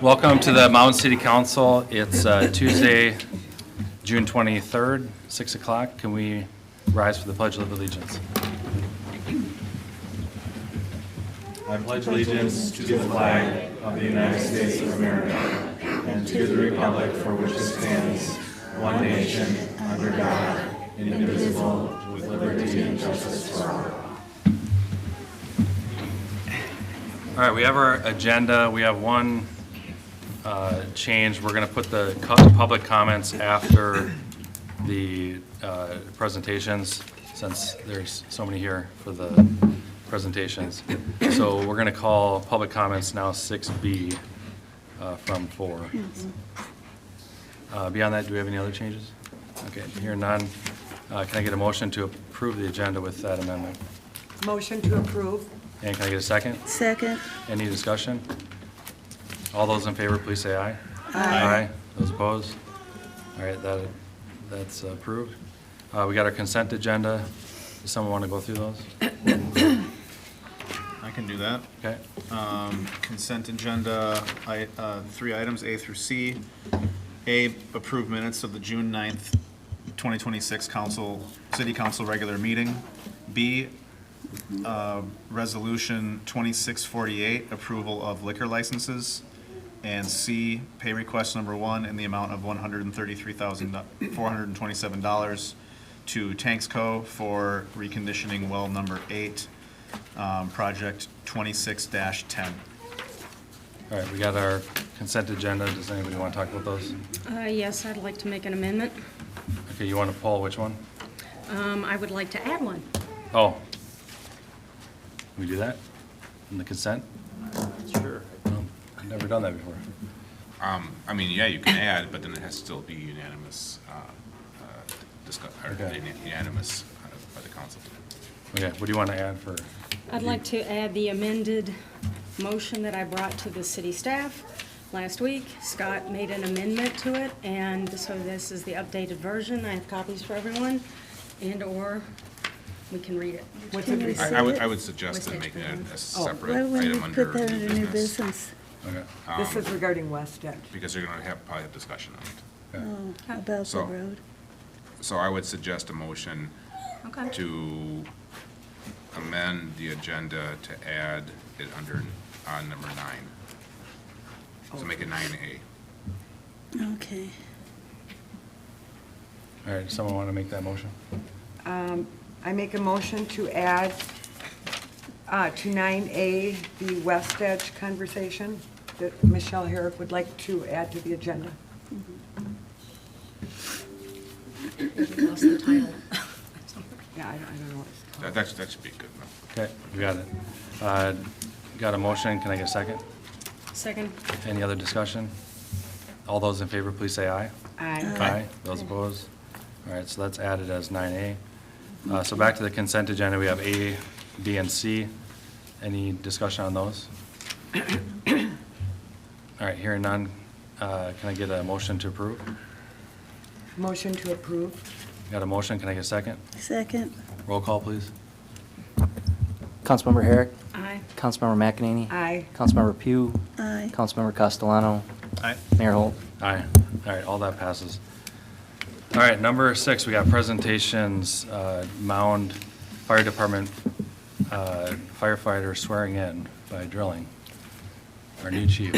Welcome to the Mound City Council. It's Tuesday, June 23rd, 6 o'clock. Can we rise for the Pledge of Allegiance? I pledge allegiance to the flag of the United States of America and to the republic for which it stands, one nation, under God, indivisible, with liberty and justice for all. All right, we have our agenda. We have one change. We're going to put the public comments after the presentations, since there's so many here for the presentations. So we're going to call public comments now 6B from 4. Beyond that, do we have any other changes? Okay, hearing none. Can I get a motion to approve the agenda with that amendment? Motion to approve. And can I get a second? Second. Any discussion? All those in favor, please say aye. Aye. Those opposed? All right, that's approved. We got our consent agenda. Does someone want to go through those? I can do that. Okay. Consent agenda, 3 items, A through C. A, approve minutes of the June 9th, 2026 City Council regular meeting. B, Resolution 2648, approval of liquor licenses. And C, pay request number 1 in the amount of $133,427 to Tanks Co. for reconditioning well number 8, project 26-10. All right, we got our consent agenda. Does anybody want to talk about those? Yes, I'd like to make an amendment. Okay, you want to poll which one? I would like to add one. Oh. Can we do that in the consent? Sure. I've never done that before. I mean, yeah, you can add, but then it has to still be unanimous, Okay. unanimous by the council. Okay, what do you want to add for? I'd like to add the amended motion that I brought to the city staff last week. Scott made an amendment to it, and so this is the updated version. I have copies for everyone, and/or we can read it. What's it? I would suggest West that making it a Why separate don't we item under put that under new new business, business? Okay. This is regarding West Edge. because you're going to probably have discussion on it. Okay. Oh, about the So- road. So I would suggest a motion Okay. to amend the agenda to add it on number 9. So make it 9A. Okay. All right, someone want to make that motion? I make a motion to add to 9A, the West Edge conversation that Michelle Herrick would like to add to the agenda. We lost the title. Yeah, I don't know what it's called. That should be good enough. Okay, we got it. Got a motion. Can I get a second? Second. Any other discussion? All those in favor, please say aye. Aye. Those opposed? All right, so that's added as 9A. So back to the consent agenda, we have A, B, and C. Any discussion on those? All right, hearing none, can I get a motion to approve? Motion to approve. Got a motion, can I get a second? Second. Roll call, please. Councilmember Herrick, Aye. Councilmember McEnany, Aye. Councilmember Pugh, Aye. Councilmember Castellano, Aye. Mayor Holt. Aye. All right, all that passes. All right, number 6, we got presentations, Mound Fire Department firefighter swearing in by drilling. Our new chief.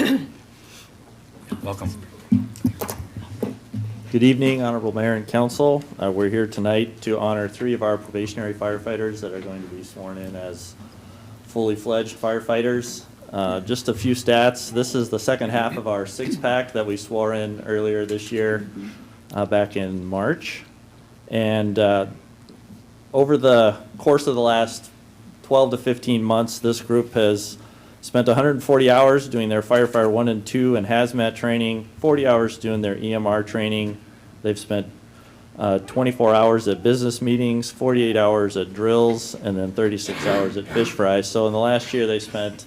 Welcome. Good evening, Honorable Mayor and Council. We're here tonight to honor 3 of our probationary firefighters that are going to be sworn in as fully fledged firefighters. Just a few stats. This is the second half of our 6-pack that we swore in earlier this year, back in March. And over the course of the last 12 to 15 months, this group has spent 140 hours doing their firefighter 1 and 2 and hazmat training, 40 hours doing their EMR training. They've spent 24 hours at business meetings, 48 hours at drills, and then 36 hours at fish fries. So in the last year, they spent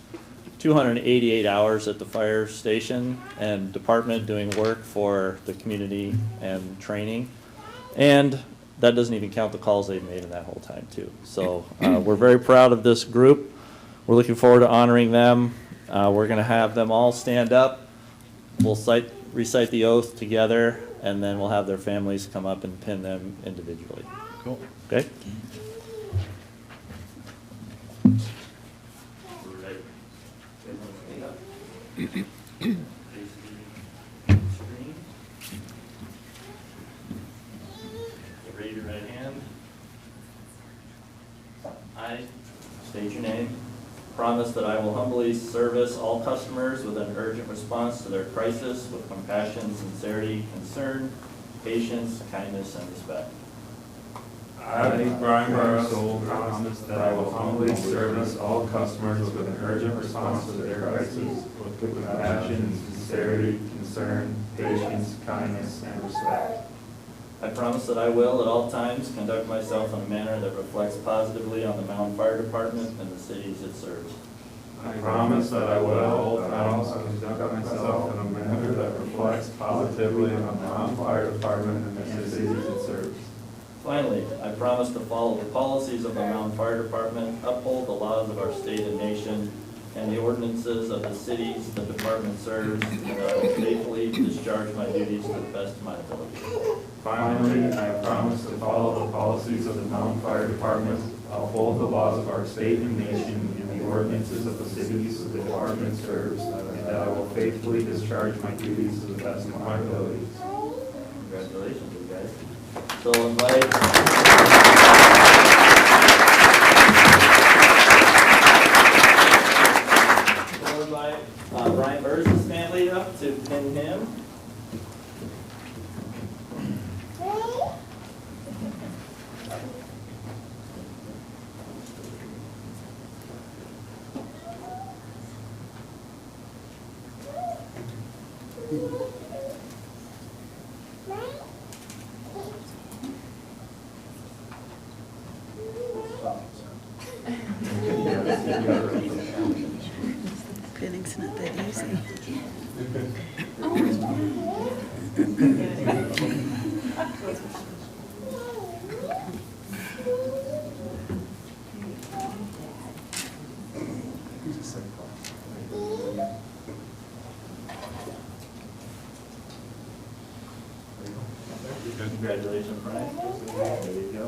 288 hours at the fire station and department doing work for the community and training. And that doesn't even count the calls they've made in that whole time too. So we're very proud of this group. We're looking forward to honoring them. We're going to have them all stand up We'll recite the oath together, and then we'll have their families come up and pin them individually. Cool. Okay? Raise your right hand. I state your name. Promise that I will humbly service all customers with an urgent response to their crisis with compassion, sincerity, concern, patience, kindness, and respect. I, Brian Barrow, promise that I will humbly service all customers with an urgent response to their crises with compassion, sincerity, concern, patience, kindness, and respect. I promise that I will at all times conduct myself in a manner that reflects positively on the Mound Fire Department and the cities it serves. I promise that I will at all times conduct myself in a manner that reflects positively on the Mound Fire Department and the cities it serves. Finally, I promise to follow the policies of the Mound Fire Department, uphold the laws of our state and nation, and the ordinances of the cities the department serves, and that I will faithfully discharge my duties to the best of my ability. Finally, I promise to follow the policies of the Mound Fire Department, uphold the laws of our state and nation, and the ordinances of the cities the department serves, and that I will faithfully discharge my duties to the best of my abilities. Congratulations, you guys. So I'll invite. We'll invite Brian Burris' family up to pin him. Pinning's not that easy. Congratulations, Brian. There you go.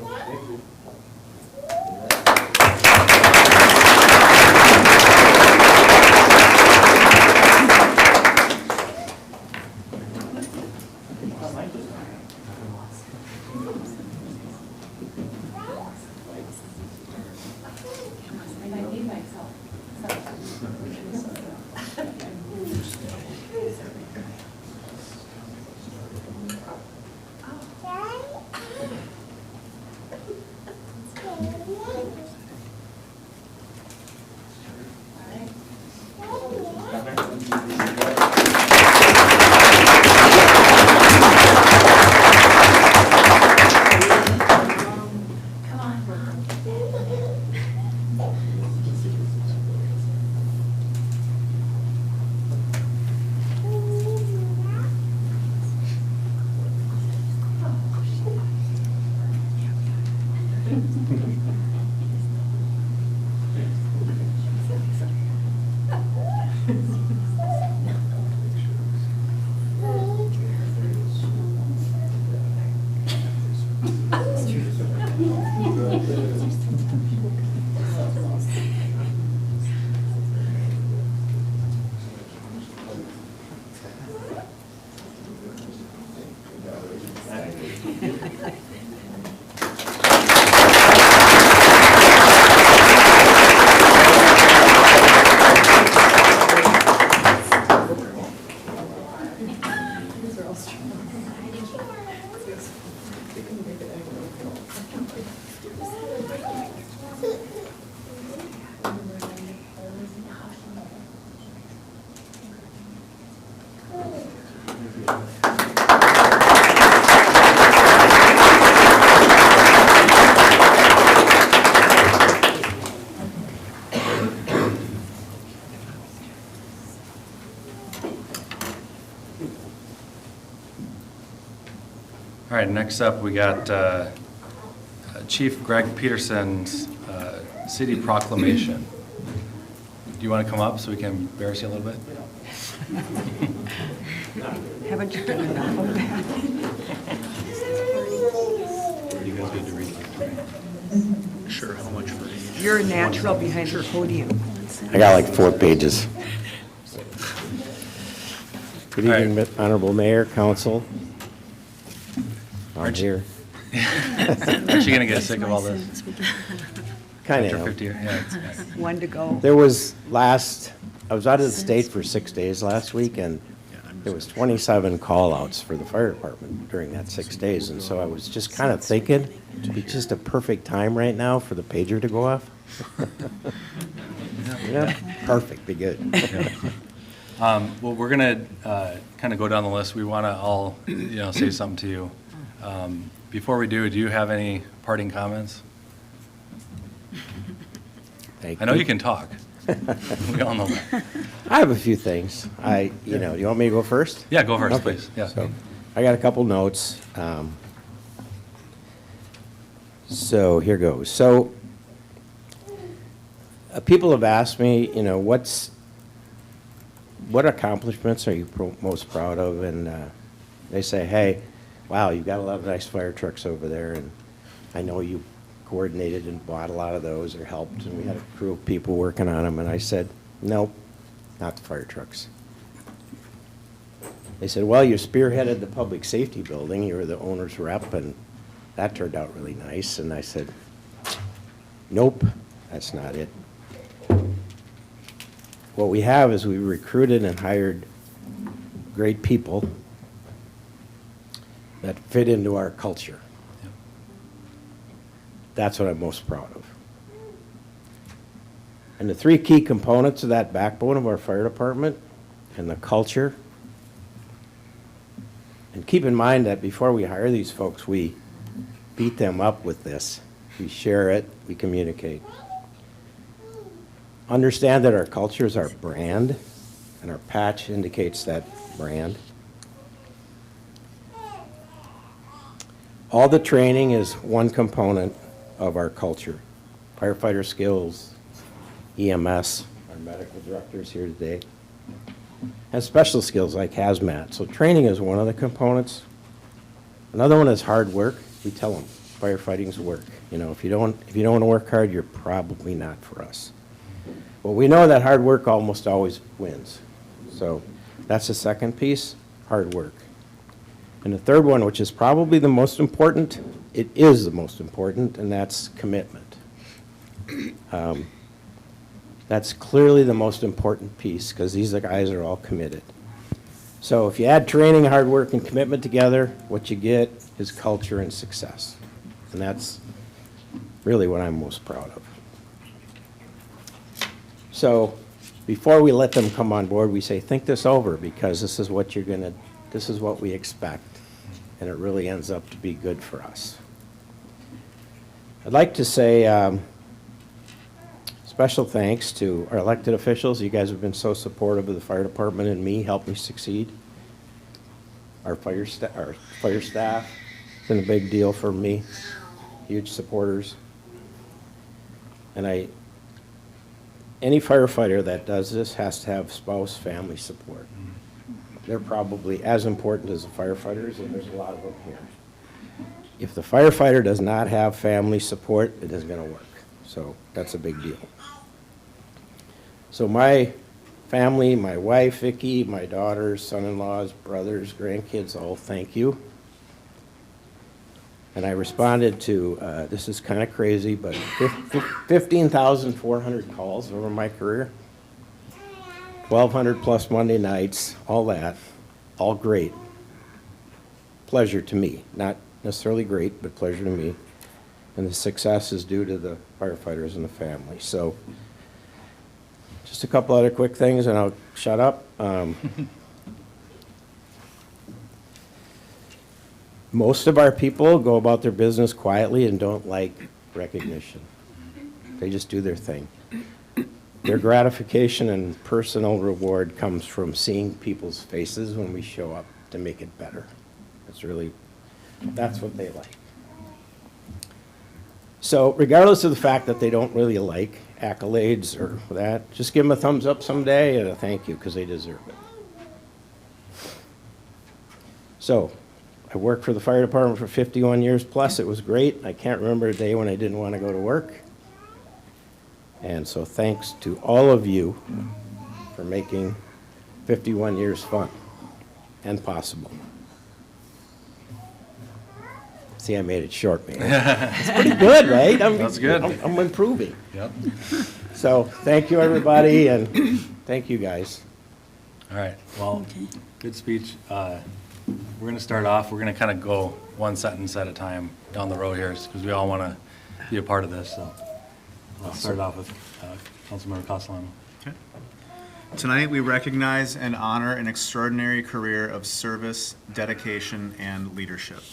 All right, next up, we got Chief Greg Peterson's city proclamation. Do you want to come up so we can embarrass you a little bit? Haven't you done enough of that? You guys need to read. Sure, how much for each? You're a natural behind the podium. I got like 4 pages. Good All right. evening, Honorable Mayor, Council. I'm Aren't you- here. Aren't you gonna get sick of all this? Kind After of. 50 years? Yeah, it's- One to go. There was I was out of the state for 6 days last week, and there was 27 call-outs for the fire department during that 6 days. And so I was just kind of thinking, it'd be just a perfect time right now for the pager to go off. Yeah, perfect, be good. Well, we're gonna kind of go down the list. We want to all, say something to you. Before we do you have any parting comments? Thank I know you can talk. We all know that. I have a few things. You want me to go first? Yeah, go first, Okay. please. Yeah. So, I got a couple notes. So here goes. So, people have asked me, what accomplishments are you most proud of? And they say, hey, wow, you've got a lot of nice fire trucks over there, and I know you coordinated and bought a lot of those or helped, and we had a crew of people working on them. And I said, nope, not the fire trucks. They said, well, you spearheaded the public safety building, you were the owner's rep, and that turned out really nice. And I said, nope, that's not it. What we have is we recruited and hired great people that fit into our culture. That's what I'm most proud of. And the 3 key components of that backbone of our fire department and the culture. And keep in mind that before we hire these folks, we beat them up with this. We share it, we communicate. Understand that our culture is our brand, and our patch indicates that brand. All the training is one component of our culture. Firefighter skills, EMS, our medical directors here today, and special skills like hazmat. So training is one of the components. Another one is hard work. We tell them firefighting's work. If you don't want to work hard, you're probably not for us. Well, we know that hard work almost always wins. So that's the second piece, hard work. And the third one, which is probably the most important, it is the most important, and that's commitment. That's clearly the most important piece, because these guys are all committed. So if you add training, hard work, and commitment together, what you get is culture and success. And that's really what I'm most proud of. So before we let them come on board, we say, think this over, because this is what this is what we expect, and it really ends up to be good for us. I'd like to say special thanks to our elected officials. You guys have been so supportive of the fire department and me, helped me succeed. Our fire staff, it's been a big deal for me, huge supporters. And any firefighter that does this has to have spouse, family support. They're probably as important as the firefighters, and there's a lot of them here. If the firefighter does not have family support, it isn't going to work. So that's a big deal. So my family, my wife, Vicki, my daughters, son-in-laws, brothers, grandkids, all thank you. And I responded to, this is kind of crazy, but 15,400 calls over my career. 1,200 plus Monday nights, all that, all great. Pleasure to me, not necessarily great, but pleasure to me. And the success is due to the firefighters and the family. So just a couple other quick things and I'll shut up. Most of our people go about their business quietly and don't like recognition. They just do their thing. Their gratification and personal reward comes from seeing people's faces when we show up to make it better. That's what they like. So regardless of the fact that they don't really like accolades or that, just give them a thumbs up someday and a thank you, because they deserve it. So, I worked for the fire department for 51 years plus. It was great. I can't remember a day when I didn't want to go to work. And so thanks to all of you for making 51 years fun and possible. See, I made it short, man. It's pretty good, right? That's good. I'm improving. Yep. So, thank you, everybody, and thank you, guys. All right, well, good speech. We're going to start off, we're going to kind of go one sentence at a time down the road here, because we all want to be a part of this, so. I'll start off with Councilmember Castellano. Okay. Tonight, we recognize and honor an extraordinary career of service, dedication, and leadership.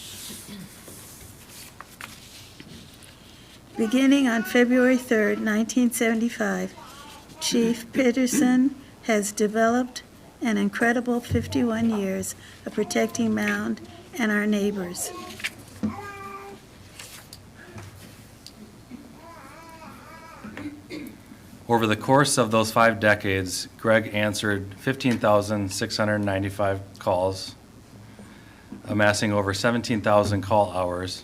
Beginning on February 3rd, 1975, Chief Peterson has developed an incredible 51 years of protecting Mound and our neighbors. Over the course of those 5 decades, Greg answered 15,695 calls, amassing over 17,000 call hours.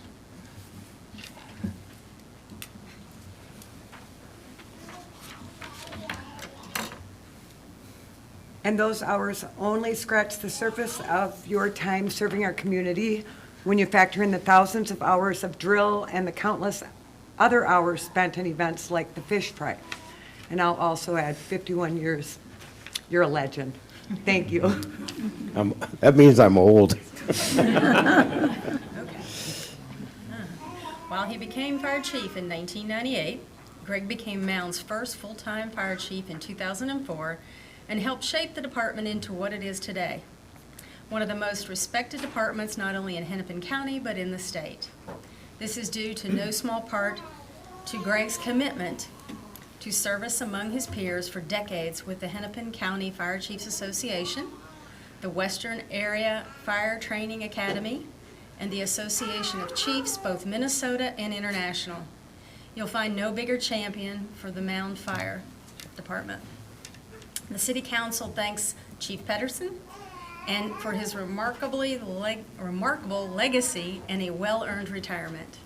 And those hours only scratch the surface of your time serving our community when you factor in the thousands of hours of drill and the countless other hours spent in events like the fish fry. And I'll also add 51 years. You're a legend. Thank you. That means I'm old. While he became fire chief in 1998, Greg became Mound's first full-time fire chief in 2004 and helped shape the department into what it is today. One of the most respected departments not only in Hennepin County but in the state. This is due to no small part to Greg's commitment to service among his peers for decades with the Hennepin County Fire Chiefs Association, the Western Area Fire Training Academy, and the Association of Chiefs, both Minnesota and international. You'll find no bigger champion for the Mound Fire Department. The City Council thanks Chief Pedersen and for his remarkable legacy and a well-earned retirement.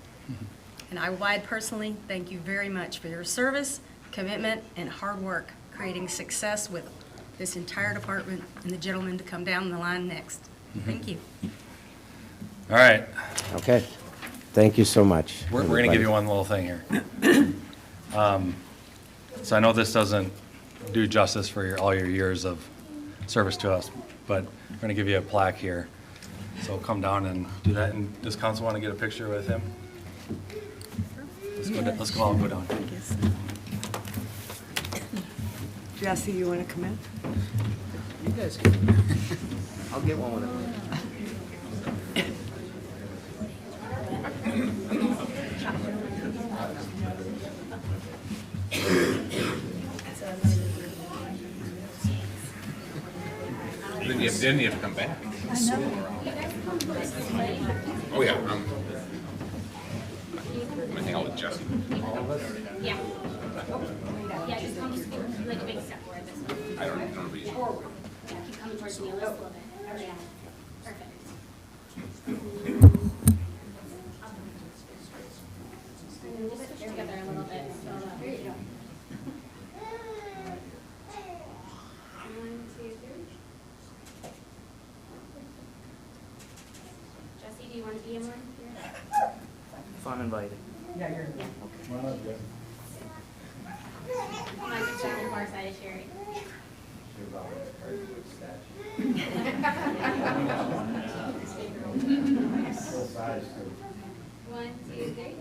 And I personally thank you very much for your service, commitment, and hard work creating success with this entire department and the gentleman to come down the line next. Thank you. All right, Okay. Thank you so much. we're going to give you one little thing here. So I know this doesn't do justice for all your years of service to us, but we're going to give you a plaque here. So come down and do that. And does council want to get a picture with him? Let's go all go down. Jesse, you want to come in? You guys can. I'll get one with him. Then you have to come back. Oh, yeah. I'm gonna hang out with Jesse. Yeah. Yeah, just come like a big step forward this way. I don't know. Yeah, keep coming towards me a little bit. Yeah, perfect. And we'll sit together a little bit. So, there you go. 1, 2, 3. Jesse, do you want to be in one? If I'm invited. Yeah, you're. Come on, just stand on the far side of Sherry. 1, 2, 3.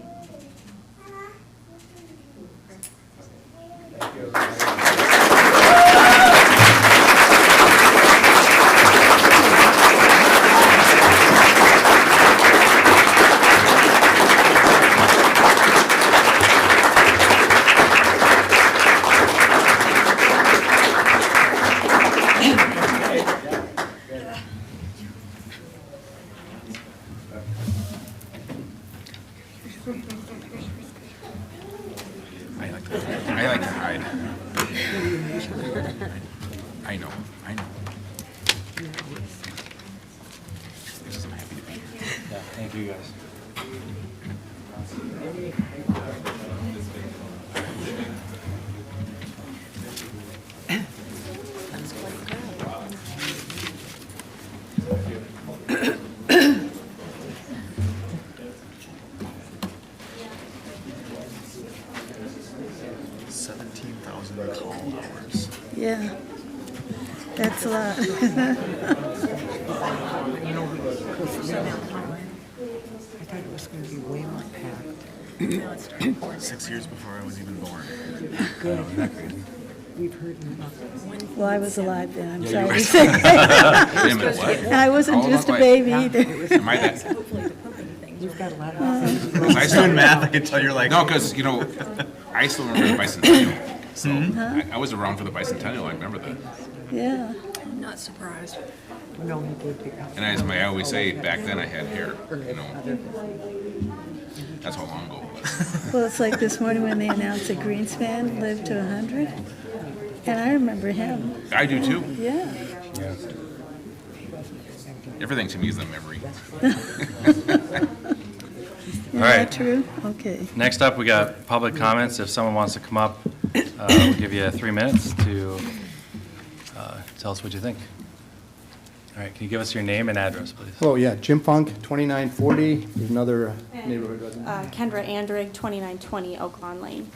Thank you, guys. Call hours. Yeah, that's a lot. I thought it was going to be way more packed. 6 years before I was even born. We've heard enough. Well, I was alive then, I'm sorry to say. Wait a minute, what? And I wasn't How old just a was I? baby either. Am I that? We've got a lot of things. Because I still, Doing math, I can tell you're like. no, because, I still remember the bicentennial. So I was around for the bicentennial, I remember that. Yeah, I'm not surprised. No, he did pick up. And as I always say, back then I had hair, That's how long ago it was. well, it's like this morning when they announced that Greenspan lived to 100, and I remember him, I do too. yeah. Everything to me is a memory. Isn't right. that true? Okay. Next up, we got public comments. If someone wants to come up, we'll give you 3 minutes to tell us what you think. All right, can you give us your name and address, please? Oh, yeah, Jim Funk, 2940, there's another neighborhood resident. Kendra Andrig, 2920 Oak Lawn Lane.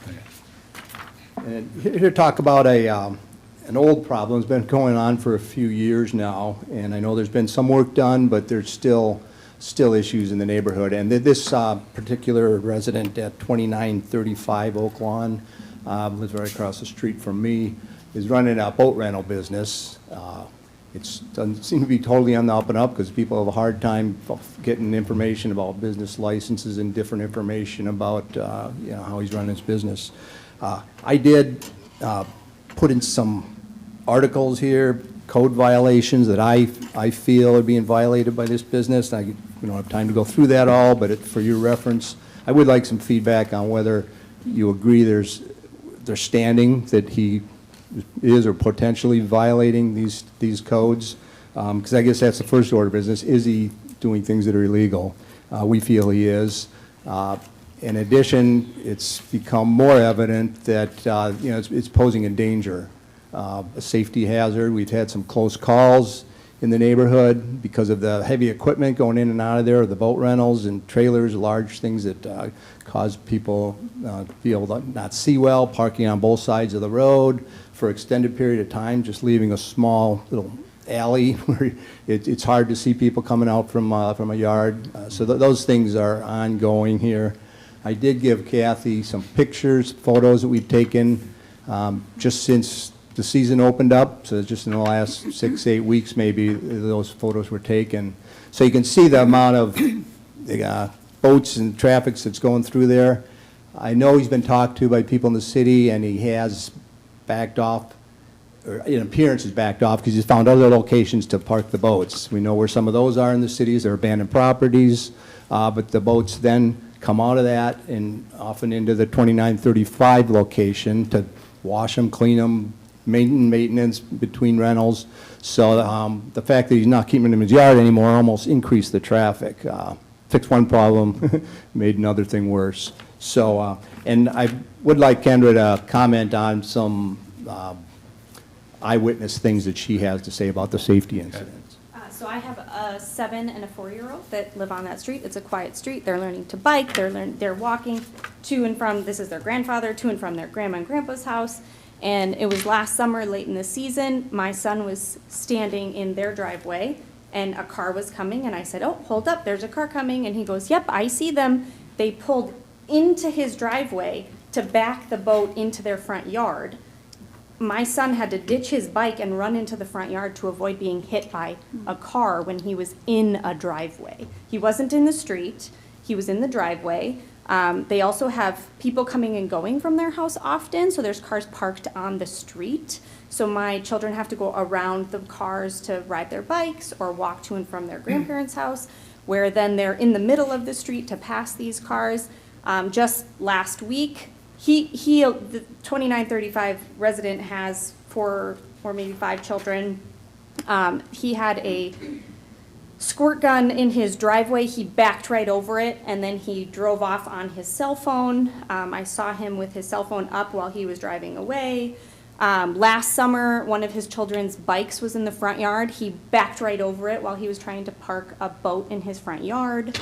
And here to talk about an old problem, it's been going on for a few years now, and I know there's been some work done, but there's still issues in the neighborhood. And this particular resident at 2935 Oak Lawn, lives right across the street from me, is running a boat rental business. It doesn't seem to be totally on the up and up because people have a hard time getting information about business licenses and different information about how he's running his business. I did put in some articles here, code violations that I feel are being violated by this business. I don't have time to go through that all, but for your reference, I would like some feedback on whether you agree there's standing that he is or potentially violating these codes, because I guess that's the first order of business. Is he doing things that are illegal? We feel he is. In addition, it's become more evident that it's posing a danger, a safety hazard. We've had some close calls in the neighborhood because of the heavy equipment going in and out of there, the boat rentals and trailers, large things that cause people to be able to not see well, parking on both sides of the road for extended period of time, just leaving a small little alley where it's hard to see people coming out from a yard. So those things are ongoing here. I did give Kathy some pictures, photos that we've taken just since the season opened up, so just in the last 6, 8 weeks maybe, those photos were taken. So you can see the amount of boats and traffic that's going through there. I know he's been talked to by people in the city, and he has backed off, or in appearance has backed off, because he's found other locations to park the boats. We know where some of those are in the cities. They're abandoned properties, but the boats then come out of that and often into the 2935 location to wash them, clean them, maintenance between rentals. So the fact that he's not keeping them in his yard anymore almost increased the traffic. Fixed one problem, made another thing worse. So, and I would like Kendra to comment on some eyewitness things that she has to say about the safety incidents. So I have a 7 and a 4-year-old that live on that street. It's a quiet street. They're learning to bike. They're walking to and from, this is their grandfather, to and from their grandma and grandpa's house. And it was last summer, late in the season, my son was standing in their driveway and a car was coming, and I said, "Oh, hold up, there's a car coming." And he goes, "Yep, I see them." They pulled into his driveway to back the boat into their front yard. My son had to ditch his bike and run into the front yard to avoid being hit by a car when he was in a driveway. He wasn't in the street, he was in the driveway. They also have people coming and going from their house often, so there's cars parked on the street. So my children have to go around the cars to ride their bikes or walk to and from their grandparents' house, where then they're in the middle of the street to pass these cars. Just last week, the 2935 resident has 4 or maybe 5 children. He had squirt gun in his driveway. He backed right over it, and then he drove off on his cell phone. I saw him with his cell phone up while he was driving away. Last summer, one of his children's bikes was in the front yard. He backed right over it while he was trying to park a boat in his front yard.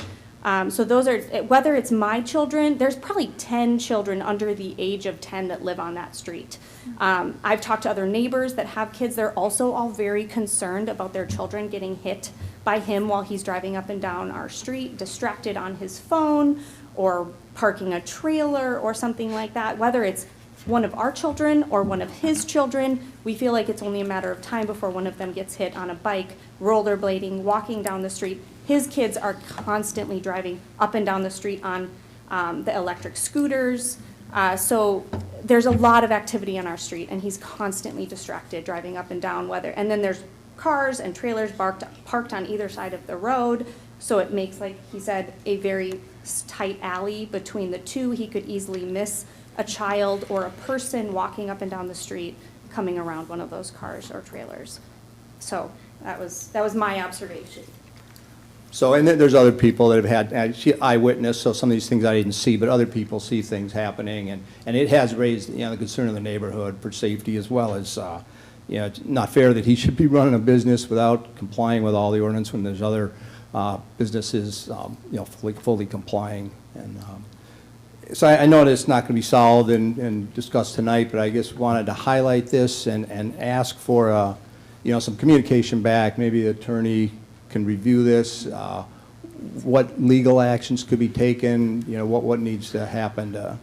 So those are, whether it's my children, there's probably 10 children under the age of 10 that live on that street. I've talked to other neighbors that have kids. They're also all very concerned about their children getting hit by him while he's driving up and down our street, distracted on his phone, or parking a trailer or something like that. Whether it's one of our children or one of his children, we feel like it's only a matter of time before one of them gets hit on a bike, rollerblading, walking down the street. His kids are constantly driving up and down the street on the electric scooters. So there's a lot of activity on our street, and he's constantly distracted driving up and down. And then there's cars and trailers parked on either side of the road. So it makes, like he said, a very tight alley between the two. He could easily miss a child or a person walking up and down the street coming around one of those cars or trailers. So that was my observation. So, and then there's other people that have had eyewitness, so some of these things I didn't see, but other people see things happening, and it has raised, the concern of the neighborhood for safety, as well as, it's not fair that he should be running a business without complying with all the ordinance when there's other businesses, fully complying. And so I know that it's not going to be solved and discussed tonight, but I just wanted to highlight this and ask for, some communication back. Maybe the attorney can review this, what legal actions could be taken, what needs to happen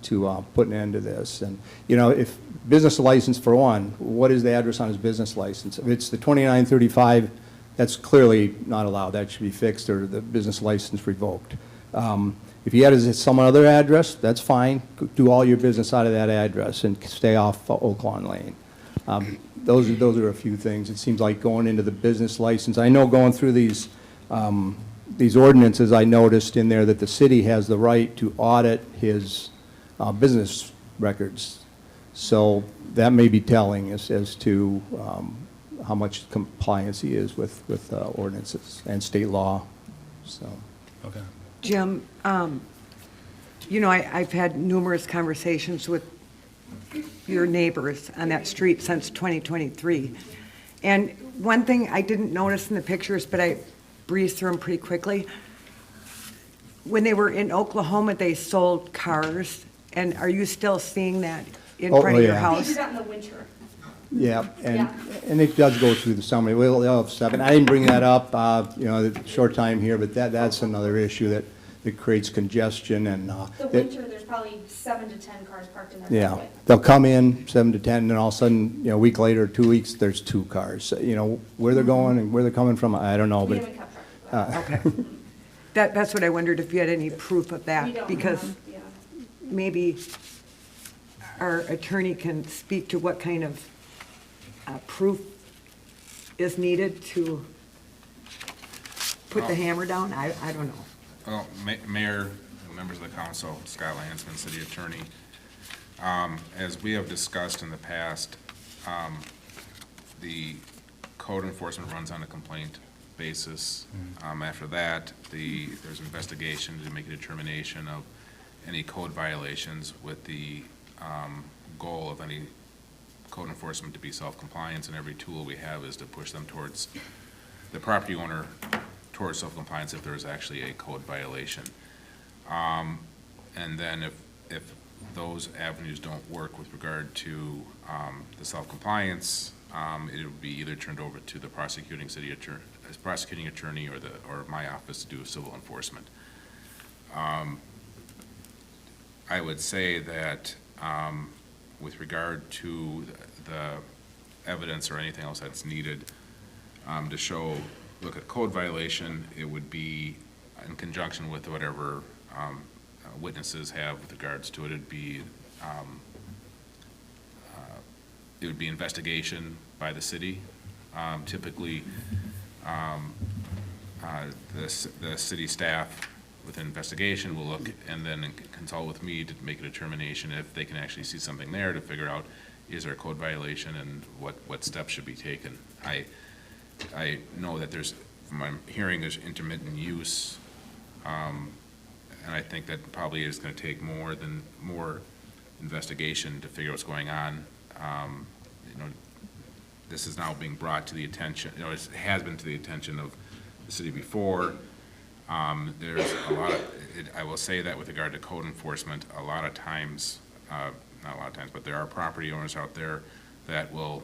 to put an end to this. And, if business license for one, what is the address on his business license? If it's the 2935, that's clearly not allowed. That should be fixed or the business license revoked. If he had some other address, that's fine. Do all your business out of that address and stay off Oak Lawn Lane. Those are a few things. It seems like going into the business license. I know going through these ordinances, I noticed in there that the city has the right to audit his business records. So that may be telling as to how much compliance he is with ordinances and state law. So. Okay. Jim, I've had numerous conversations with your neighbors on that street since 2023. And one thing I didn't notice in the pictures, but I breezed through them pretty quickly. When they were in Oklahoma, they sold cars. And are you still seeing that in front of your house? They do that in the winter. Yeah, and it does go through the summer. They'll have 7. I didn't bring that up, the short time here, but that's another issue that creates congestion and. The winter, there's probably 7 to 10 cars parked in their driveway. Yeah, they'll come in 7 to 10, and then all of a sudden, a week later, 2 weeks, there's 2 cars. Where they're going and where they're coming from, I don't know, We but. haven't kept track of that. Okay. That's what I wondered, if you had any proof of We that, don't, because yeah. maybe our attorney can speak to what kind of proof is needed to put the hammer down. I don't know. Well, Mayor, members of the council, Scott Lansman, City Attorney, as we have discussed in the past, the code enforcement runs on a complaint basis. After that, there's investigation to make a determination of any code violations with the goal of any code enforcement to be self-compliance, and every tool we have is to push them towards the property owner towards self-compliance if there is actually a code violation. And then if those avenues don't work with regard to the self-compliance, it would be either turned over to the prosecuting attorney or my office to do civil enforcement. I would say that with regard to the evidence or anything else that's needed to look at code violation, it would be in conjunction with whatever witnesses have with regards to it. It would be investigation by the city. Typically, the city staff with an investigation will look and then consult with me to make a determination if they can actually see something there to figure out is there a code violation and what steps should be taken. I know that there's from what I'm hearing, there's intermittent use. And I think that probably is going to take more investigation to figure what's going on. You know, this is now being brought to the attention, you know, it has been to the attention of the city before. There's a lot of, I will say that with regard to code enforcement, a lot of times, not a lot of times, but there are property owners out there that will,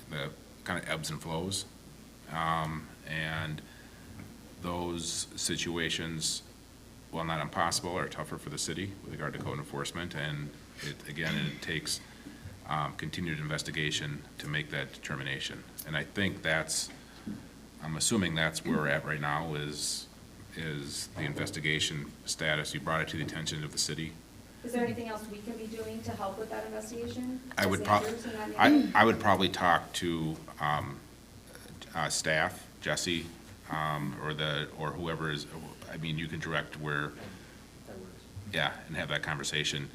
the kind of ebbs and flows. And those situations, while not impossible, are tougher for the city with regard to code enforcement. And it takes continued investigation to make that determination. And I think I'm assuming that's where we're at right now is the investigation status. You brought it to the attention of the city. Is there anything else we can be doing to help with that investigation? I would probably talk to staff, Jesse, or whoever is, I mean, you can direct where, yeah, and have that conversation.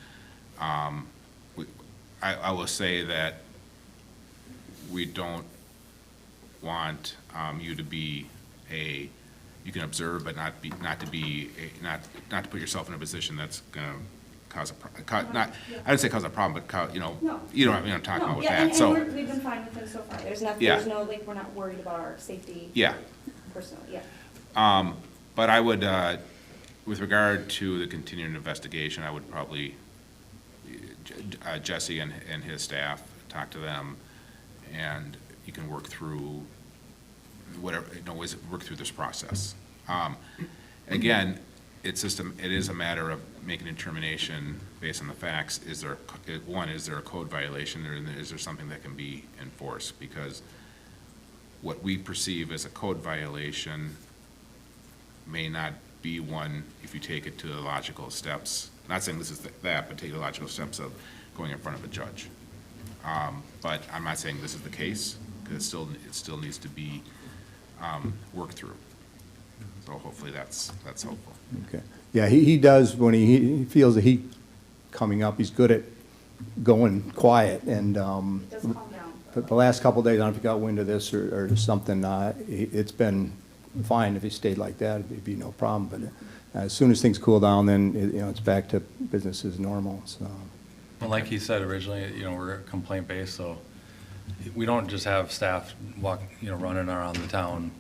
I will say that we don't want you to be you can observe, but not to put yourself in a position that's gonna cause I didn't say cause a problem, but you know what I mean, I'm talking about with that. So we've been fine with them so far. There's nothing. Yeah. There's no, like, we're not worried about our safety. yeah. Personally, yeah. But I would, with regard to the continuing investigation, I would probably, Jesse and his staff, talk to them, and you can work through whatever, work through this process. Again, it is a matter of making a determination based on the facts. Is there a code violation, or is there something that can be enforced? Because what we perceive as a code violation may not be one if you take it to the logical steps. Not saying this is that, but take the logical steps of going in front of a judge. But I'm not saying this is the case, because it still needs to be worked through. So hopefully that's helpful. Okay. Yeah, he does, when he feels the heat coming up, he's good at going quiet, and It does calm down. the last couple of days, I don't know if he got wind of this or something, it's been fine. If he stayed like that, it'd be no problem, but as soon as things cool down, then, it's back to business as normal, so. Well, like he said originally, we're complaint-based, so we don't just have staff running around the town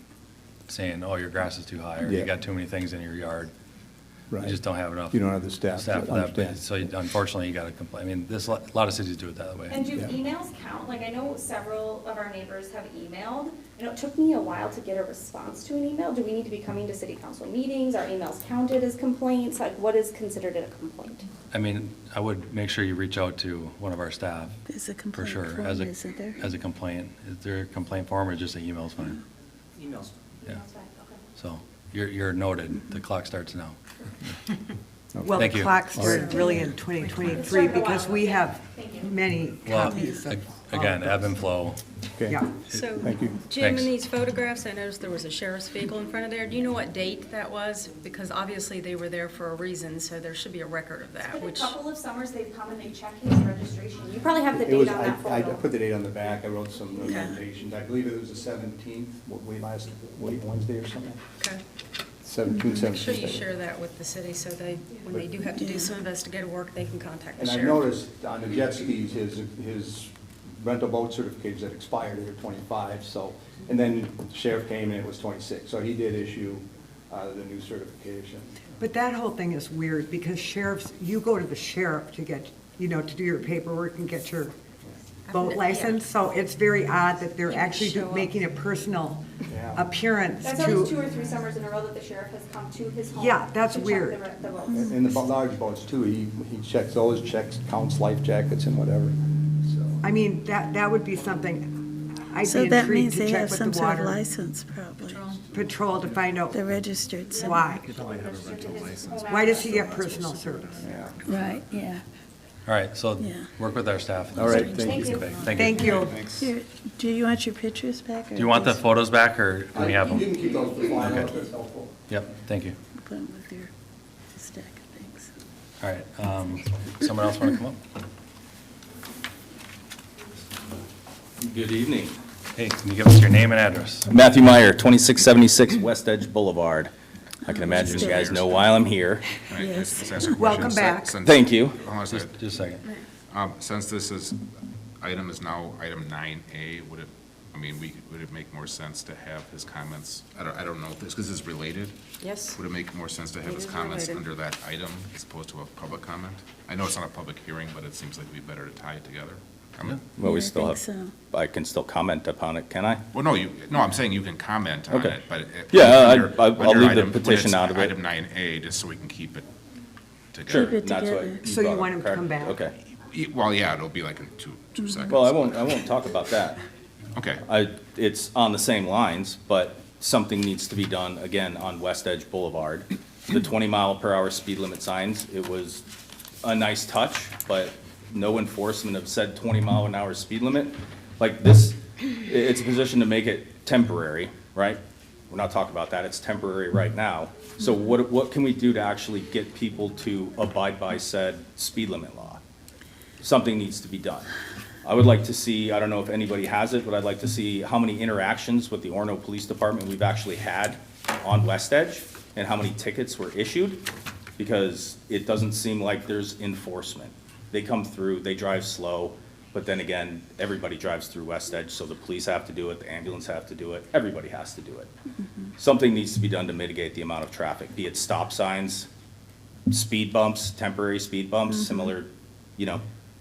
saying, oh, your grass is too high, or you Yeah. got too many things in your yard. Right. You just don't have enough. You don't have the staff to for that, but- understand. so unfortunately, you gotta complain. I mean, a lot of cities do it that way. And do Yeah. emails count? Like, I know several of our neighbors have emailed. It took me a while to get a response to an email. Do we need to be coming to city council meetings? Are emails counted as complaints? Like, what is considered a complaint? I mean, I would make sure you reach out to one of our staff, There's a for complaint sure, form, isn't there? as a complaint. Is there a complaint form, or just an email's fine? Emails. Yeah, That's fine, okay. so, you're noted. The clock starts now. Well, the Thank you. clock started really in 2023 because we have many Well, copies of. again, ebb and flow. Okay. Yeah. So, Thank you. Jim, Thanks. in these photographs, I noticed there was a sheriff's vehicle in front of there. Do you know what date that was? Because obviously they were there for a reason, so there should be a record of that, It's been which, a couple of summers they've come and they check his registration. You probably have the It was, date on that I photo. put the date on the back, I wrote some notations. I believe it was the 17th, last Wednesday or something? okay. 17th, Make sure 17th. you share that with the city, so when they do have to do some investigative work, they can contact the And I sheriff. noticed on the jet skis, his rental boat certificates that expired, they were 25, so, and then the sheriff came and it was 26, so he did issue the new certification. But that whole thing is weird because sheriffs, you go to the sheriff to get, to do your paperwork and get your boat license. So it's very odd that they're actually making a personal Yeah. appearance That's always 2 to, or 3 summers in a row that the sheriff has come to his home. Yeah, that's to check weird. the boats. And the large boats too, he checks those, counts life jackets and whatever, so. I mean, that would be something I'd So be that intrigued means to they check have with some the sort of water license, probably. patrol to find out They're registered somewhere. why. Registered to his home Why does he address. get personal service? Yeah. Right, yeah. All right, so Yeah. work with our staff. All right, thank you. Thank you. Here, do you want your pictures back? Do you want the photos back, or do we have You them? can keep those for flying out, that's helpful. Yep, thank you. Put them with your stack of things. All right, someone else want to come up? Good evening. Hey, can you give us your name and address? Matthew Meyer, 2676 West Edge Boulevard. I can imagine you guys know why I'm here. All right, Yes. let's ask a question. Welcome back. Thank you. Hold on a second. Just a second. Since item is now item 9A, would it make more sense to have his comments, I don't know if this, because it's related, Yes. would it make more sense to have It his is comments related. under that item as opposed to a public comment? I know it's not a public hearing, but it seems like it'd be better to tie it together. Well, we Yeah, I still think have, so. I can still comment upon it, can I? Well, no, I'm saying you can comment on Okay. it, but. Yeah, under- I'll under leave the item- when petition it's out of it. Item 9A, just so we can keep it Sure, together. Keep it that's what together. So you brought want up, him to come correct? back? Okay. Well, yeah, it'll be like in two seconds. Well, I won't talk about that. Okay. It's on the same lines, but something needs to be done, again, on West Edge Boulevard. The 20-mile-per-hour speed limit signs, it was a nice touch, but no enforcement of said 20-mile-an-hour speed limit. Like this, it's a position to make it temporary, right? We're not talking about that, it's temporary right now. So what can we do to actually get people to abide by said speed limit law? Something needs to be done. I would like to see, I don't know if anybody has it, but I'd like to see how many interactions with the Orono Police Department we've actually had on West Edge and how many tickets were issued, because it doesn't seem like there's enforcement. They come through, they drive slow, but then again, everybody drives through West Edge, so the police have to do it, the ambulance have to do it, everybody has to do it. Something needs to be done to mitigate the amount of traffic, be it stop signs, speed bumps, temporary speed bumps, similar,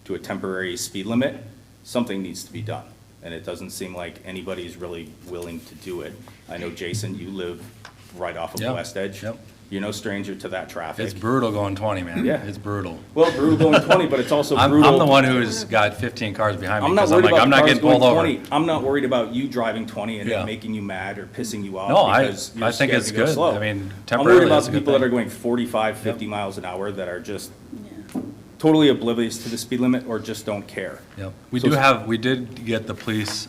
to a temporary speed limit. Something needs to be done, and it doesn't seem like anybody's really willing to do it. I know, Jason, you live right off of Yep, West Edge. yep. You're no stranger to that traffic. It's brutal going 20, man. Yeah. It's brutal. Well, brutal going 20, but it's also I'm brutal. the one who's got 15 cars behind me I'm not because I'm worried like, about I'm the not cars getting going pulled over. 20. I'm not worried about you driving 20 and Yeah. it making you mad or pissing you off. No, I because you're think scared it's to go good. slow. I mean, I'm worried temporarily, about that's a the good people that thing. are going 45, 50 miles an hour that are just totally oblivious to the speed limit or just don't care. Yep. So- We did get the police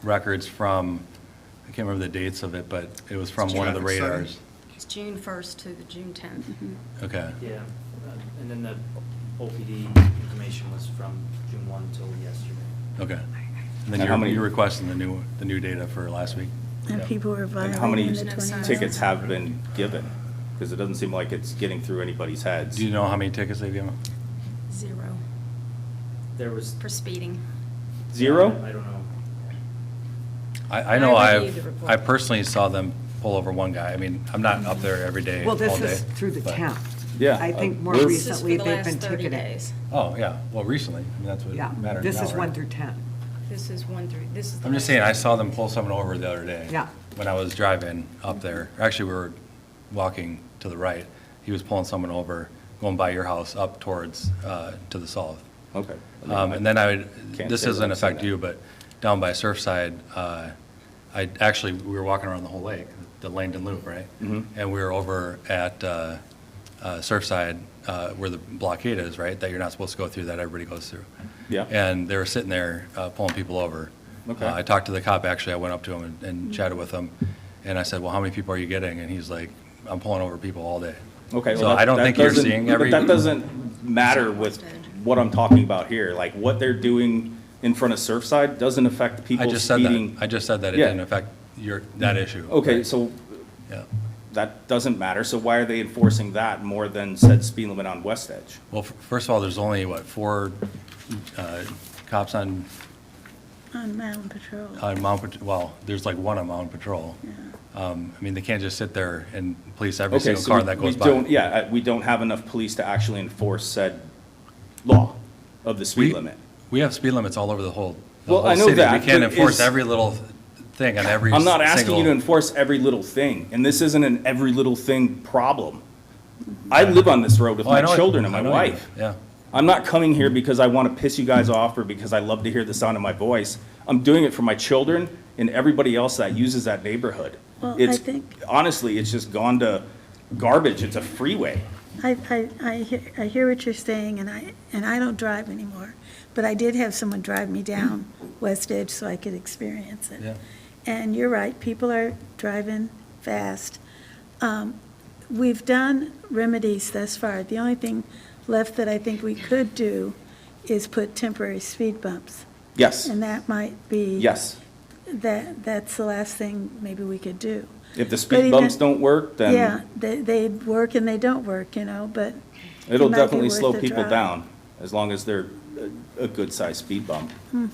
records from, I can't remember the dates of it, but it was from one of the Traffic study? radars. It's June 1st to the June 10th. Okay. Yeah, and then the OPD information was from June 1 till yesterday. Okay. And then And how many- you're requesting the new data for last week? And people were And how many violating the 20 tickets have been given? Because it doesn't seem like it's getting through anybody's heads. Do you know how many tickets they've given? 0 There was. for speeding. Zero? I don't know. I know I reviewed the report. I personally saw them pull over one guy. I mean, I'm not up there every day, all Well, day. this is through the but- 10th. Yeah. I think more We're- This is for recently the they've last been 30 ticketed. days. Oh, yeah. Well, recently. I mean, that's what Yeah, matters this now, is 1 right? through 10. This is 1 through, this is the I'm just last saying, I one. saw them pull someone over the other day. Yeah. When I was driving up there. Actually, we were walking to the right. He was pulling someone over, going by your house up towards, to the south. Okay. And then Can't this say that doesn't I've seen affect that. you, but down by Surfside, we were walking around the whole lake, the Langdon Loop, right? And we were over at Surfside, where the blockade is, right, that you're not supposed to go through, that everybody goes through. Yeah. And they were sitting there pulling people over. Okay. I talked to the cop, actually, I went up to him and chatted with him, and I said, well, how many people are you getting? And he's like, I'm pulling over people all day. Okay. So well, I don't that think you're doesn't- seeing but every. that doesn't matter with what I'm talking about here. Like, what they're doing in front of Surfside doesn't affect I people just said speeding. that. I just said that it Yeah. didn't affect that issue. Okay, right? so Yeah. that doesn't matter. So why are they enforcing that more than said speed limit on West Edge? Well, first of all, there's only, 4 cops on Mound Patrol. Mound Patrol. Well, there's like 1 on Mound Patrol. I mean, they can't just sit there and police every Okay, single so car we- that goes we by. don't- Yeah, we don't have enough police to actually enforce said law of the speed limit. We have speed limits all over the whole Well, I know city. that, We can't but enforce is- every little thing on every I'm not asking you to single- enforce every little thing, and this isn't an every little thing problem. I live on this road with Oh, I my know it. children and I my know you do. wife. Yeah. I'm not coming here because I want to piss you guys off or because I love to hear the sound of my voice. I'm doing it for my children and everybody else that uses that neighborhood. Well, It's I think- honestly, it's just gone to garbage. It's a freeway. I hear what you're saying, and I don't drive anymore, but I did have someone drive me down West Edge so I could experience it. Yeah. And you're right, people are driving fast. We've done remedies thus far. The only thing left that I think we could do is put temporary speed bumps. Yes, And that might be. yes. that's the last thing maybe we could do. If the But speed even- bumps don't work, then. Yeah, they work and they don't work, you know, but. it It'll might be definitely worth slow the people drive. down, as long as they're a good-sized speed bump. All You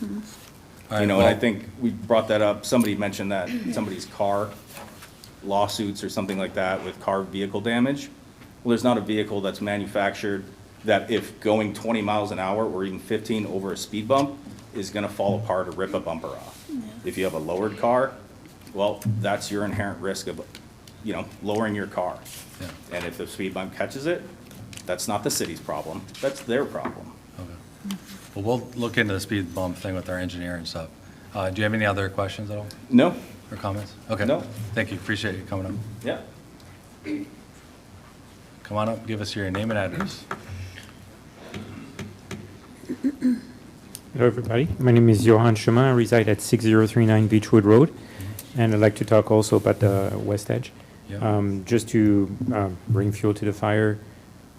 right, know, and I well- think we brought that up, somebody mentioned that somebody's car lawsuits or something like that with car vehicle damage. Well, there's not a vehicle that's manufactured that if going 20 miles an hour or even 15 over a speed bump is gonna fall apart or rip a bumper off. If you have a lowered car, well, that's your inherent risk of, you know, lowering your car. Yeah. And if the speed bump catches it, that's not the city's problem, that's their problem. Okay. Well, we'll look into the speed bump thing with our engineer and stuff. Do you have any other questions at all, No? or comments? Okay. No. Thank you, appreciate you coming up. Yeah. Come on up, give us your name and address. Hello, everybody. My name is Johan Chemin. I reside at 6039 Beechwood Road, and I'd like to talk also about the West Edge. Yeah. Just to bring fuel to the fire,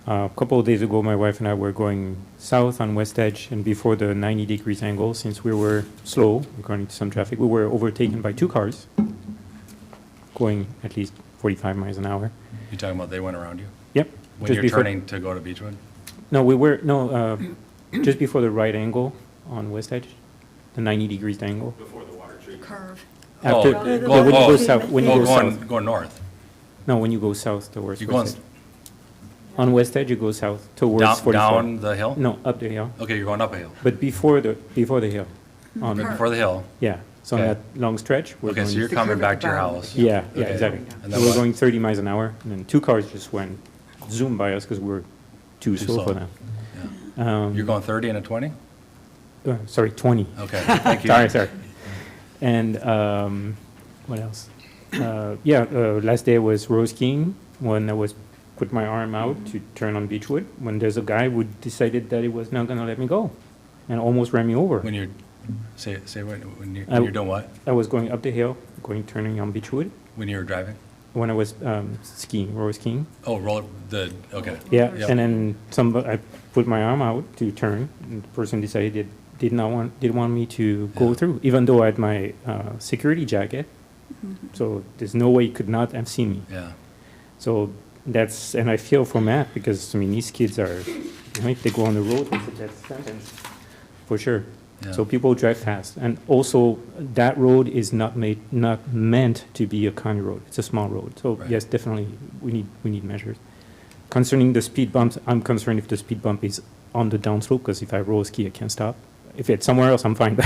a couple of days ago, my wife and I were going south on West Edge, and before the 90 degrees angle, since we were slow, according to some traffic, we were overtaken by two cars going at least 45 miles an hour. You talking about they went around you? Yep. When just you're before- turning to go to Beechwood? No, we were, no, just before the right angle on West Edge, the 90 degrees angle. Before the water treatment. Curve. After, Oh, yeah, go- when you oh, go south, when you oh, go going- south. Going north. No, when you go south towards You're going West Edge. On West Edge, you go south towards down, 44. down the hill? No, up the hill. Okay, you're going up a hill. But before the hill. On Okay, before the hill. Yeah, so on Okay. that long stretch, we're Okay, going. so you're The coming curve back at to your the bottom. house. Yeah, yeah, Okay. exactly. And So then we're what? going 30 miles an hour, and then two cars just went zoom by us because we were too Too slow slow. for them. Yeah. You're going 30 and a 20? Sorry, 20. Okay, thank you. Sorry. And what else? Last day was road skiing when I was put my arm out to turn on Beechwood, when there's a guy who decided that he was not gonna let me go and almost ran me over. When you're, say when I- you're doing what? I was going up the hill, turning on Beechwood, When you were driving? when I was skiing, roller skiing. Oh, okay. Yeah, Yep. and then I put my arm out to turn, and the person decided didn't want me to go Yeah. through, even though I had my security jacket. So there's no way he could not have seen me. Yeah. So and I feel for Matt, because, I mean, these kids are, right, they go on the road, it's a death sentence, for sure. Yeah. So people drive fast. And also, that road is not meant to be a county road. It's a small road. So Right. yes, definitely, we need measures. Concerning the speed bumps, I'm concerned if the speed bump is on the downslope, because if I roll ski, I can't stop. If it's somewhere else, I'm fine.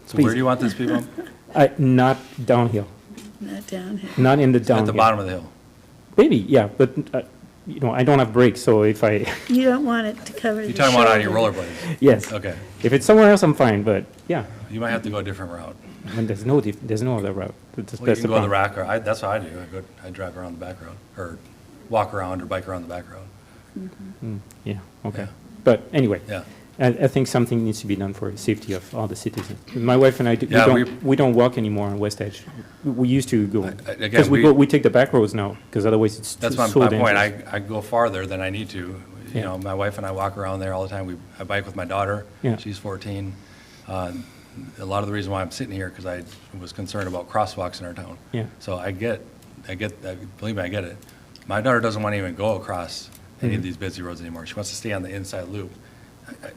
So where do you want this speed bump? Not downhill, Not down here. not in the downhill. At the bottom of the hill? Maybe, yeah, but, I don't have brakes, so if I, You don't want it to cover the You're talking about on your shoulder. rollerblades? yes. Okay. If it's somewhere else, I'm fine, but, yeah, You might have to go a different route. and there's no other route. That's Well, you the can go the problem. rack, or that's what I do. I drive around the back road, or walk around or bike around the back road. Yeah, okay. Yeah. But anyway, Yeah. I think something needs to be done for the safety of all the citizens. My wife and I, Yeah, we don't walk anymore on West Edge. We used to go, again, because we take the back roads now, because otherwise it's That's too- my so point. dangerous. I go farther than I need to. You Yeah. know, my wife and I walk around there all the time. I bike with my daughter. Yeah. She's 14. A lot of the reason why I'm sitting here, because I was concerned about crosswalks in our town. Yeah. So I get, believe me, I get it. My daughter doesn't want to even go across any of these busy roads anymore. She wants to stay on the inside loop.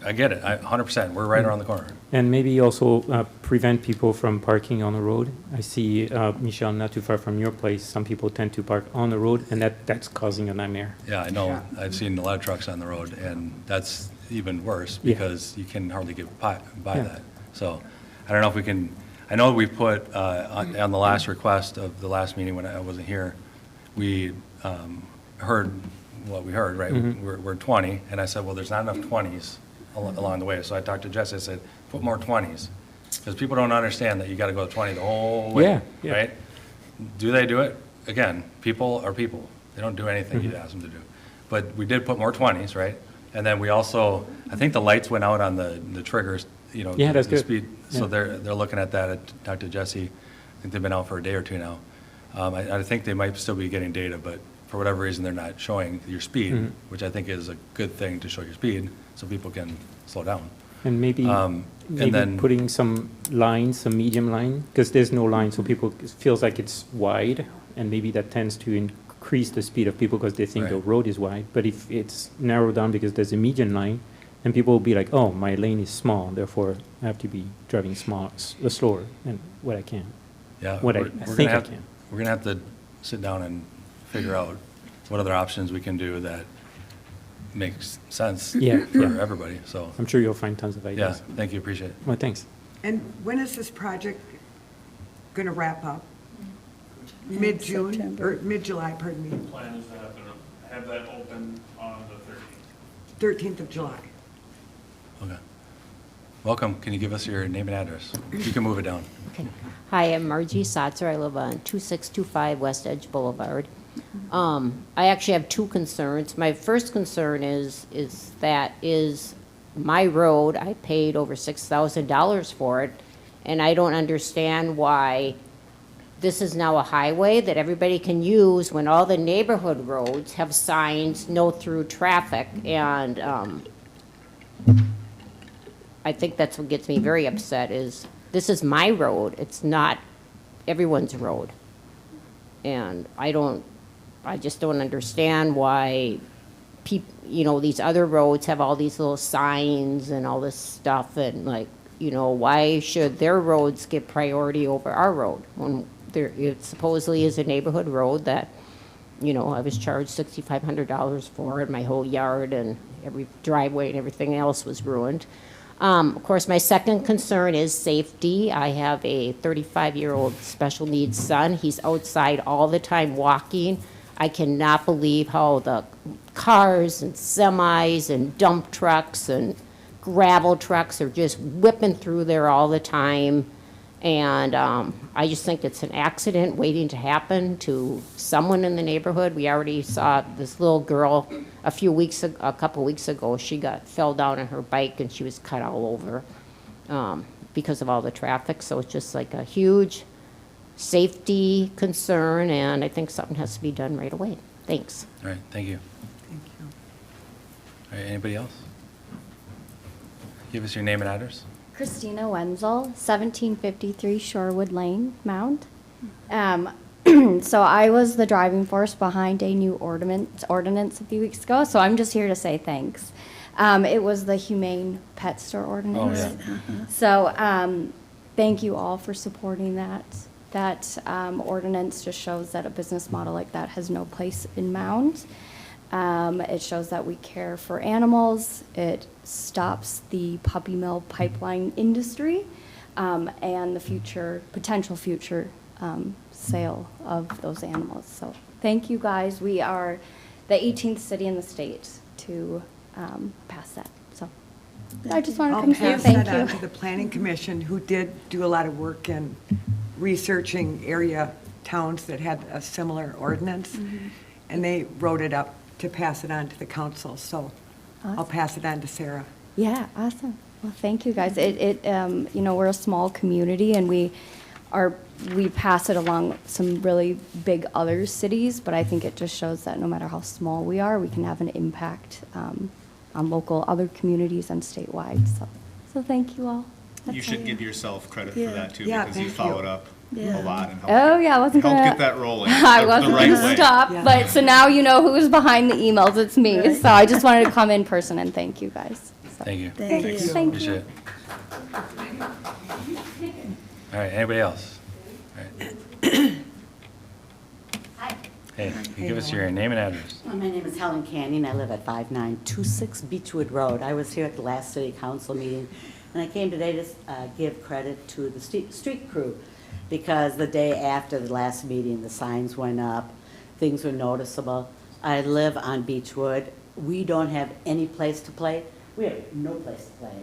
I get it, 100%. We're right around the corner. And maybe also prevent people from parking on the road. I see, Michelle, not too far from your place, some people tend to park on the road, and that's causing a nightmare. Yeah, I know. Yeah. I've seen a lot of trucks on the road, and that's even worse Yeah. because you can hardly get by Yeah. that. So I don't know if we can, I know we put on the last request of the last meeting when I wasn't here, we heard what we heard, right? Mhm. We're 20, and I said, well, there's not enough 20s along the way. So I talked to Jesse, I said, put more 20s. Because people don't understand that you got to go 20 the whole way, Yeah, yeah. right? Do they do it? Again, people are people. They don't do anything Mm-hmm. you ask them to do. But we did put more 20s, right? And then we also, I think the lights went out on the triggers, you know. Yeah, that's the good. speed. So Yeah. they're looking at that. I talked to Jesse. I think they've been out for a day or two now. I think they might still be getting data, but for whatever reason, they're not showing your speed, Mhm. which I think is a good thing to show your speed so people can slow down. And maybe, maybe then- putting some lines, some medium line, because there's no line, so people, it feels like it's wide, and maybe that tends to increase the speed of people because they think the Right. road is wide. But if it's narrowed down because there's a median line, then people will be like, oh, my lane is small, therefore I have to be driving slower than what I can. Yeah. What I we're think gonna I have- can. We're gonna have to sit down and figure out what other options we can do that makes sense Yeah, for yeah. everybody, so. I'm sure you'll find tons of Yeah, ideas. thank you, appreciate it. Well, thanks. And when is this project going to wrap up? Mid-June, September. or mid-July, pardon me, Plan is to have that open on the 13th. 13th of July. Okay. Welcome, can you give us your name and address? You can move it down. Okay. Hi, I'm Margie Satzer. I live on 2625 West Edge Boulevard. I actually have two concerns. My first concern is that is my road. I paid over $6,000 for it, and I don't understand why this is now a highway that everybody can use when all the neighborhood roads have signs, no through traffic, and I think that's what gets me very upset is this is my road. It's not everyone's road. And I just don't understand why these other roads have all these little signs and all this stuff and why should their roads get priority over our road when it supposedly is a neighborhood road that, I was charged $6,500 for it, my whole yard and every driveway and everything else was ruined. Of course, my second concern is safety. I have a 35-year-old special needs son. He's outside all the time walking. I cannot believe how the cars and semis and dump trucks and gravel trucks are just whipping through there all the time. And I just think it's an accident waiting to happen to someone in the neighborhood. We already saw this little girl a couple weeks ago. She fell down on her bike and she was cut all over because of all the traffic. So it's just like a huge safety concern, and I think something has to be done right away. Thanks. All right, thank you. Thank you. All right, anybody else? Give us your name and address. Christina Wenzel, 1753 Shorewood Lane, Mound. So I was the driving force behind a new ordinance a few weeks ago, so I'm just here to say thanks. It was the Humane Pet Store ordinance. Oh, yeah. So thank you all for supporting that. That ordinance just shows that a business model like that has no place in Mound. It shows that we care for animals. It stops the puppy mill pipeline industry and the potential future sale of those animals. So thank you guys. We are the 18th city in the state to pass that. So I just wanted to come say I'll thank pass that on you. to the Planning Commission, who did do a lot of work in researching area towns that had a similar ordinance, and they wrote it up to pass it on to the council, so I'll Awesome. pass it on to Sarah. Yeah, awesome. Well, thank you guys. We're a small community and we pass it along some really big other cities, but I think it just shows that no matter how small we are, we can have an impact on local other communities and statewide. So thank you all. You That's should all. give yourself credit for Yeah. that too, Yeah, because you thank you. followed up Yeah. a lot and Oh, yeah, I wasn't helped gonna. get that rolling I the wasn't right gonna way. stop, Yeah. but so now you know who's behind the emails. It's me. So I just wanted to come in person and thank you guys. So. Thank you. Thank you. Thank Appreciate you. it. All right, anybody else? All right. Hey, can you give us your name and address? My name is Helen Canning. I live at 5926 Beechwood Road. I was here at the last city council meeting, and I came today to give credit to the street crew, because the day after the last meeting, the signs went up, things were noticeable. I live on Beechwood. We don't have any place to play. We have no place to play.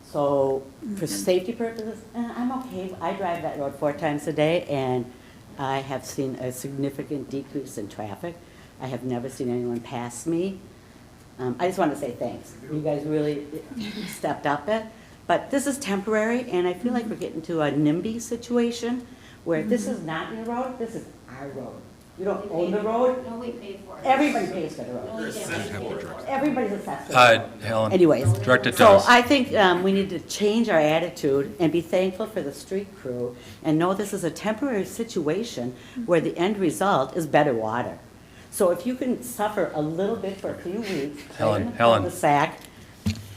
So for safety purposes, I'm okay. I drive that road 4 times a day, and I have seen a significant decrease in traffic. I have never seen anyone pass me. I just want to say thanks. You guys really stepped up it. But this is temporary, and I feel like we're getting to a NIMBY situation where this is not your road, this is our road. You don't own the road? No, we paid for it. Everybody pays for the No, road. we didn't. Everybody's assessed to it. Helen. Anyways. Direct it to So us. I think we need to change our attitude and be thankful for the street crew and know this is a temporary situation where the end result is better water. So if you can suffer a little bit for a few weeks, play in the cul-de-sac,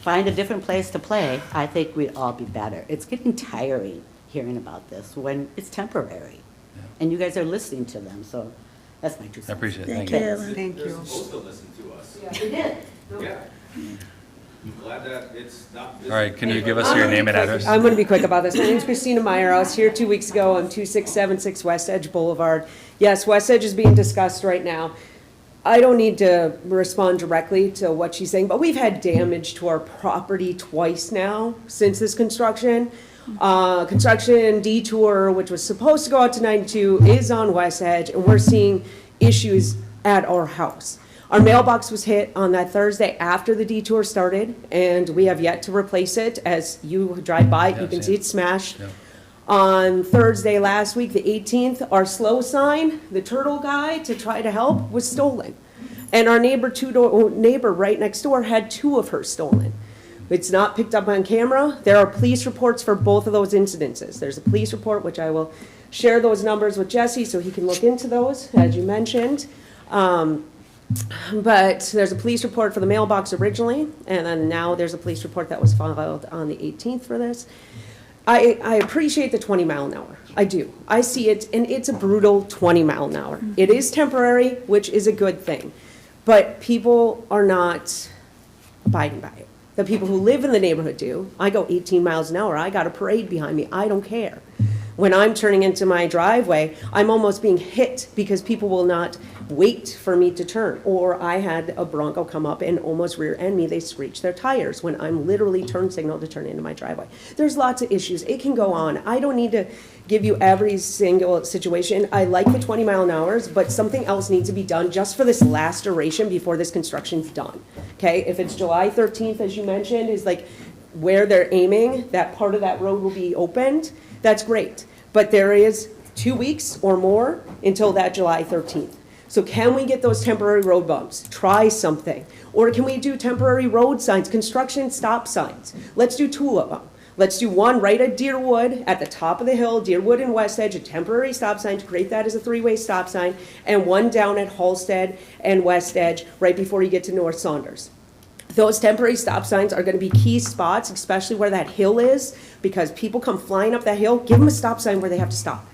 find a different place to play, I think we'd all be better. It's getting tiring hearing about this when it's temporary. And you guys are listening to them, so that's my 2 cents. I appreciate it. Thank Thank you, you. Ellen. Thank They're you. supposed to listen to us. Yeah, we did. Yeah. I'm glad that it's not. All right, can you give us your name and address? I'm going to be quick about this. My name's Christina Meyer. I was here 2 weeks ago on 2676 West Edge Boulevard. Yes, West Edge is being discussed right now. I don't need to respond directly to what she's saying, but we've had damage to our property twice now since this construction. Construction detour, which was supposed to go out to 92, is on West Edge, and we're seeing issues at our house. Our mailbox was hit on that Thursday after the detour started, and we have yet to replace it. As you drive by, you can see it's smashed. On Thursday last week, the 18th, our slow sign, the turtle guy to try to help, was stolen. And our neighbor right next door had 2 of hers stolen. It's not picked up on camera. There are police reports for both of those incidences. There's a police report, which I will share those numbers with Jesse so he can look into those, as you mentioned. But there's a police report for the mailbox originally, and then now there's a police report that was filed on the 18th for this. I appreciate the 20 mile an hour. I do. I see it, and it's a brutal 20 mile an hour. It is temporary, which is a good thing. But people are not abiding by it. The people who live in the neighborhood do. I go 18 miles an hour. I got a parade behind me. I don't care. When I'm turning into my driveway, I'm almost being hit because people will not wait for me to turn. Or I had a Bronco come up and almost rear end me. They screeched their tires when I'm literally turn signal to turn into my driveway. There's lots of issues. It can go on. I don't need to give you every single situation. I like the 20 mile an hour, but something else needs to be done just for this last duration before this construction's done. Okay, if it's July 13th, as you mentioned, is like where they're aiming, that part of that road will be opened, that's great. But there is 2 weeks or more until that July 13th. So can we get those temporary road bumps? Try something. Or can we do temporary road signs, construction stop signs? Let's do 2 of them. Let's do one right at Deerwood, at the top of the hill, Deerwood and West Edge, a temporary stop sign to create that as a 3-way stop sign, and one down at Halsted and West Edge, right before you get to North Saunders. Those temporary stop signs are going to be key spots, especially where that hill is, because people come flying up that hill. Give them a stop sign where they have to stop.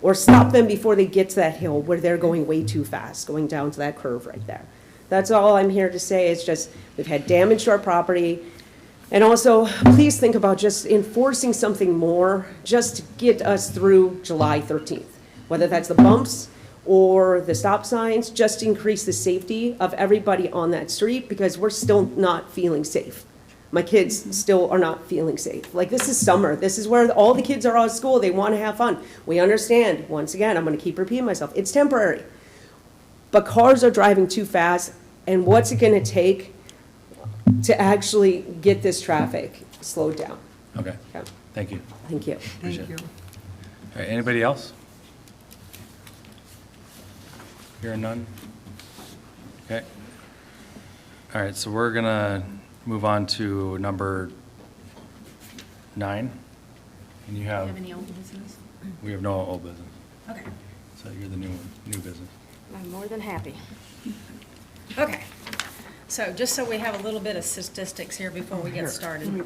Or stop them before they get to that hill where they're going way too fast, going down to that curve right there. That's all I'm here to say. It's just we've had damage to our property. And also, please think about just enforcing something more just to get us through July 13th. Whether that's the bumps or the stop signs, just to increase the safety of everybody on that street because we're still not feeling safe. My kids still are not feeling safe. Like, this is summer. This is where all the kids are out of school. They want to have fun. We understand. Once again, I'm going to keep repeating myself. It's temporary. But cars are driving too fast, and what's it going to take to actually get this traffic slowed down? Okay. Thank you. Thank you. Appreciate it. All right, anybody else? Hearing none? Okay. All right, so we're going to move on to number 9. And you Do have, you have any old business? we have no old business. Okay. So you're the new business. I'm more than happy. Okay, so just so we have a little bit of statistics here before we get started.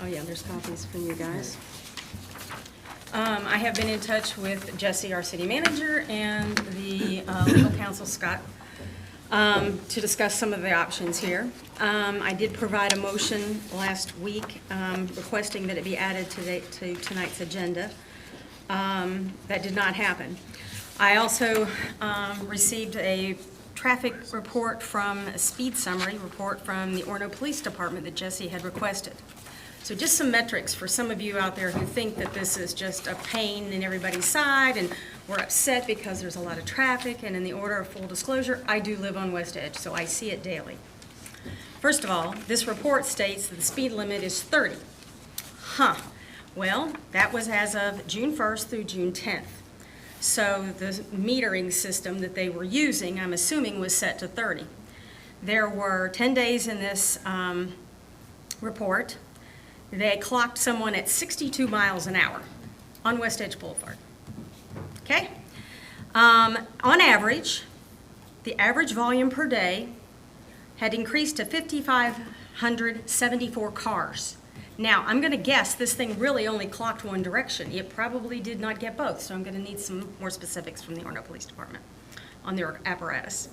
Oh yeah, there's copies for you guys. I have been in touch with Jesse, our city manager, and the legal counsel, Scott, to discuss some of the options here. I did provide a motion last week requesting that it be added to tonight's agenda. That did not happen. I also received a traffic report a speed summary report from the Orono Police Department that Jesse had requested. So just some metrics for some of you out there who think that this is just a pain in everybody's side and we're upset because there's a lot of traffic, and in the order of full disclosure, I do live on West Edge, so I see it daily. First of all, this report states that the speed limit is 30. Well, that was as of June 1st through June 10th. So the metering system that they were using, I'm assuming, was set to 30. There were 10 days in this report. They clocked someone at 62 miles an hour on West Edge Boulevard. Okay? On average, the average volume per day had increased to 5,574 cars. Now, I'm going to guess this thing really only clocked one direction. It probably did not get both, so I'm going to need some more specifics from the Orono Police Department on their apparatus.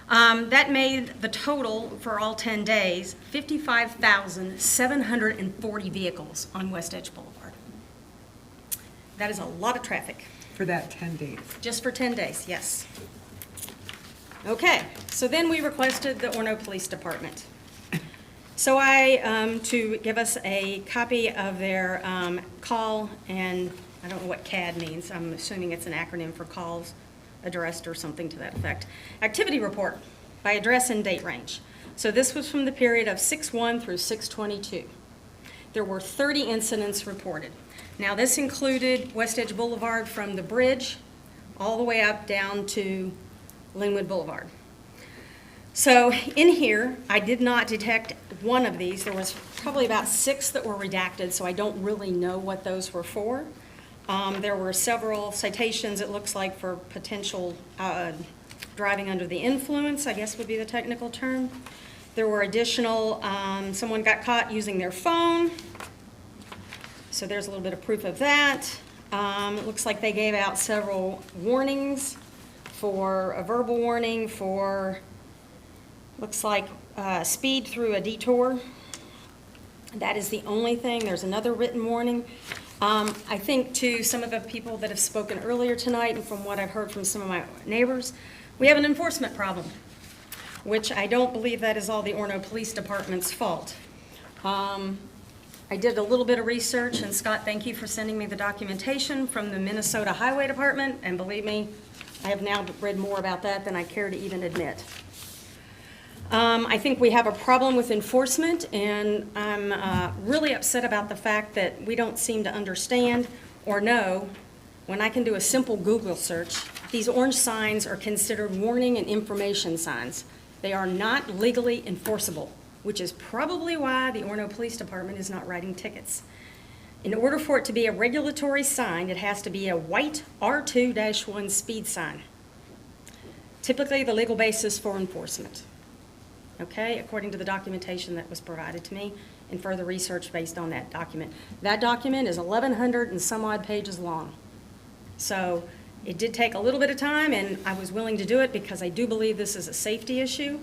That made the total for all 10 days 55,740 vehicles on West Edge Boulevard. That is a lot of traffic. For that 10 days. Just for 10 days, yes. Okay, so then we requested the Orono Police Department. So to give us a copy of their call, and I don't know what CAD means. I'm assuming it's an acronym for calls addressed or something to that effect. Activity report by address and date range. So this was from the period of 6/1 through 6/22. There were 30 incidents reported. Now this included West Edge Boulevard from the bridge all the way up down to Linwood Boulevard. So in here, I did not detect one of these. There was probably about 6 that were redacted, so I don't really know what those were for. There were several citations, it looks like, for potential driving under the influence, I guess would be the technical term. There were additional, someone got caught using their phone. So there's a little bit of proof of that. It looks like they gave out several warnings for a verbal warning for, looks like speed through a detour. That is the only thing. There's another written warning. I think to some of the people that have spoken earlier tonight and from what I've heard from some of my neighbors, we have an enforcement problem, which I don't believe that is all the Orono Police Department's fault. I did a little bit of research, and Scott, thank you for sending me the documentation from the Minnesota Highway Department, and believe me, I have now read more about that than I care to even admit. I think we have a problem with enforcement, and I'm really upset about the fact that we don't seem to understand or know, when I can do a simple Google search, these orange signs are considered warning and information signs. They are not legally enforceable, which is probably why the Orono Police Department is not writing tickets. In order for it to be a regulatory sign, it has to be a white R2-1 speed sign. Typically, the legal basis for enforcement. Okay, according to the documentation that was provided to me and further research based on that document. That document is 1,100 and some odd pages long. So it did take a little bit of time, and I was willing to do it because I do believe this is a safety issue.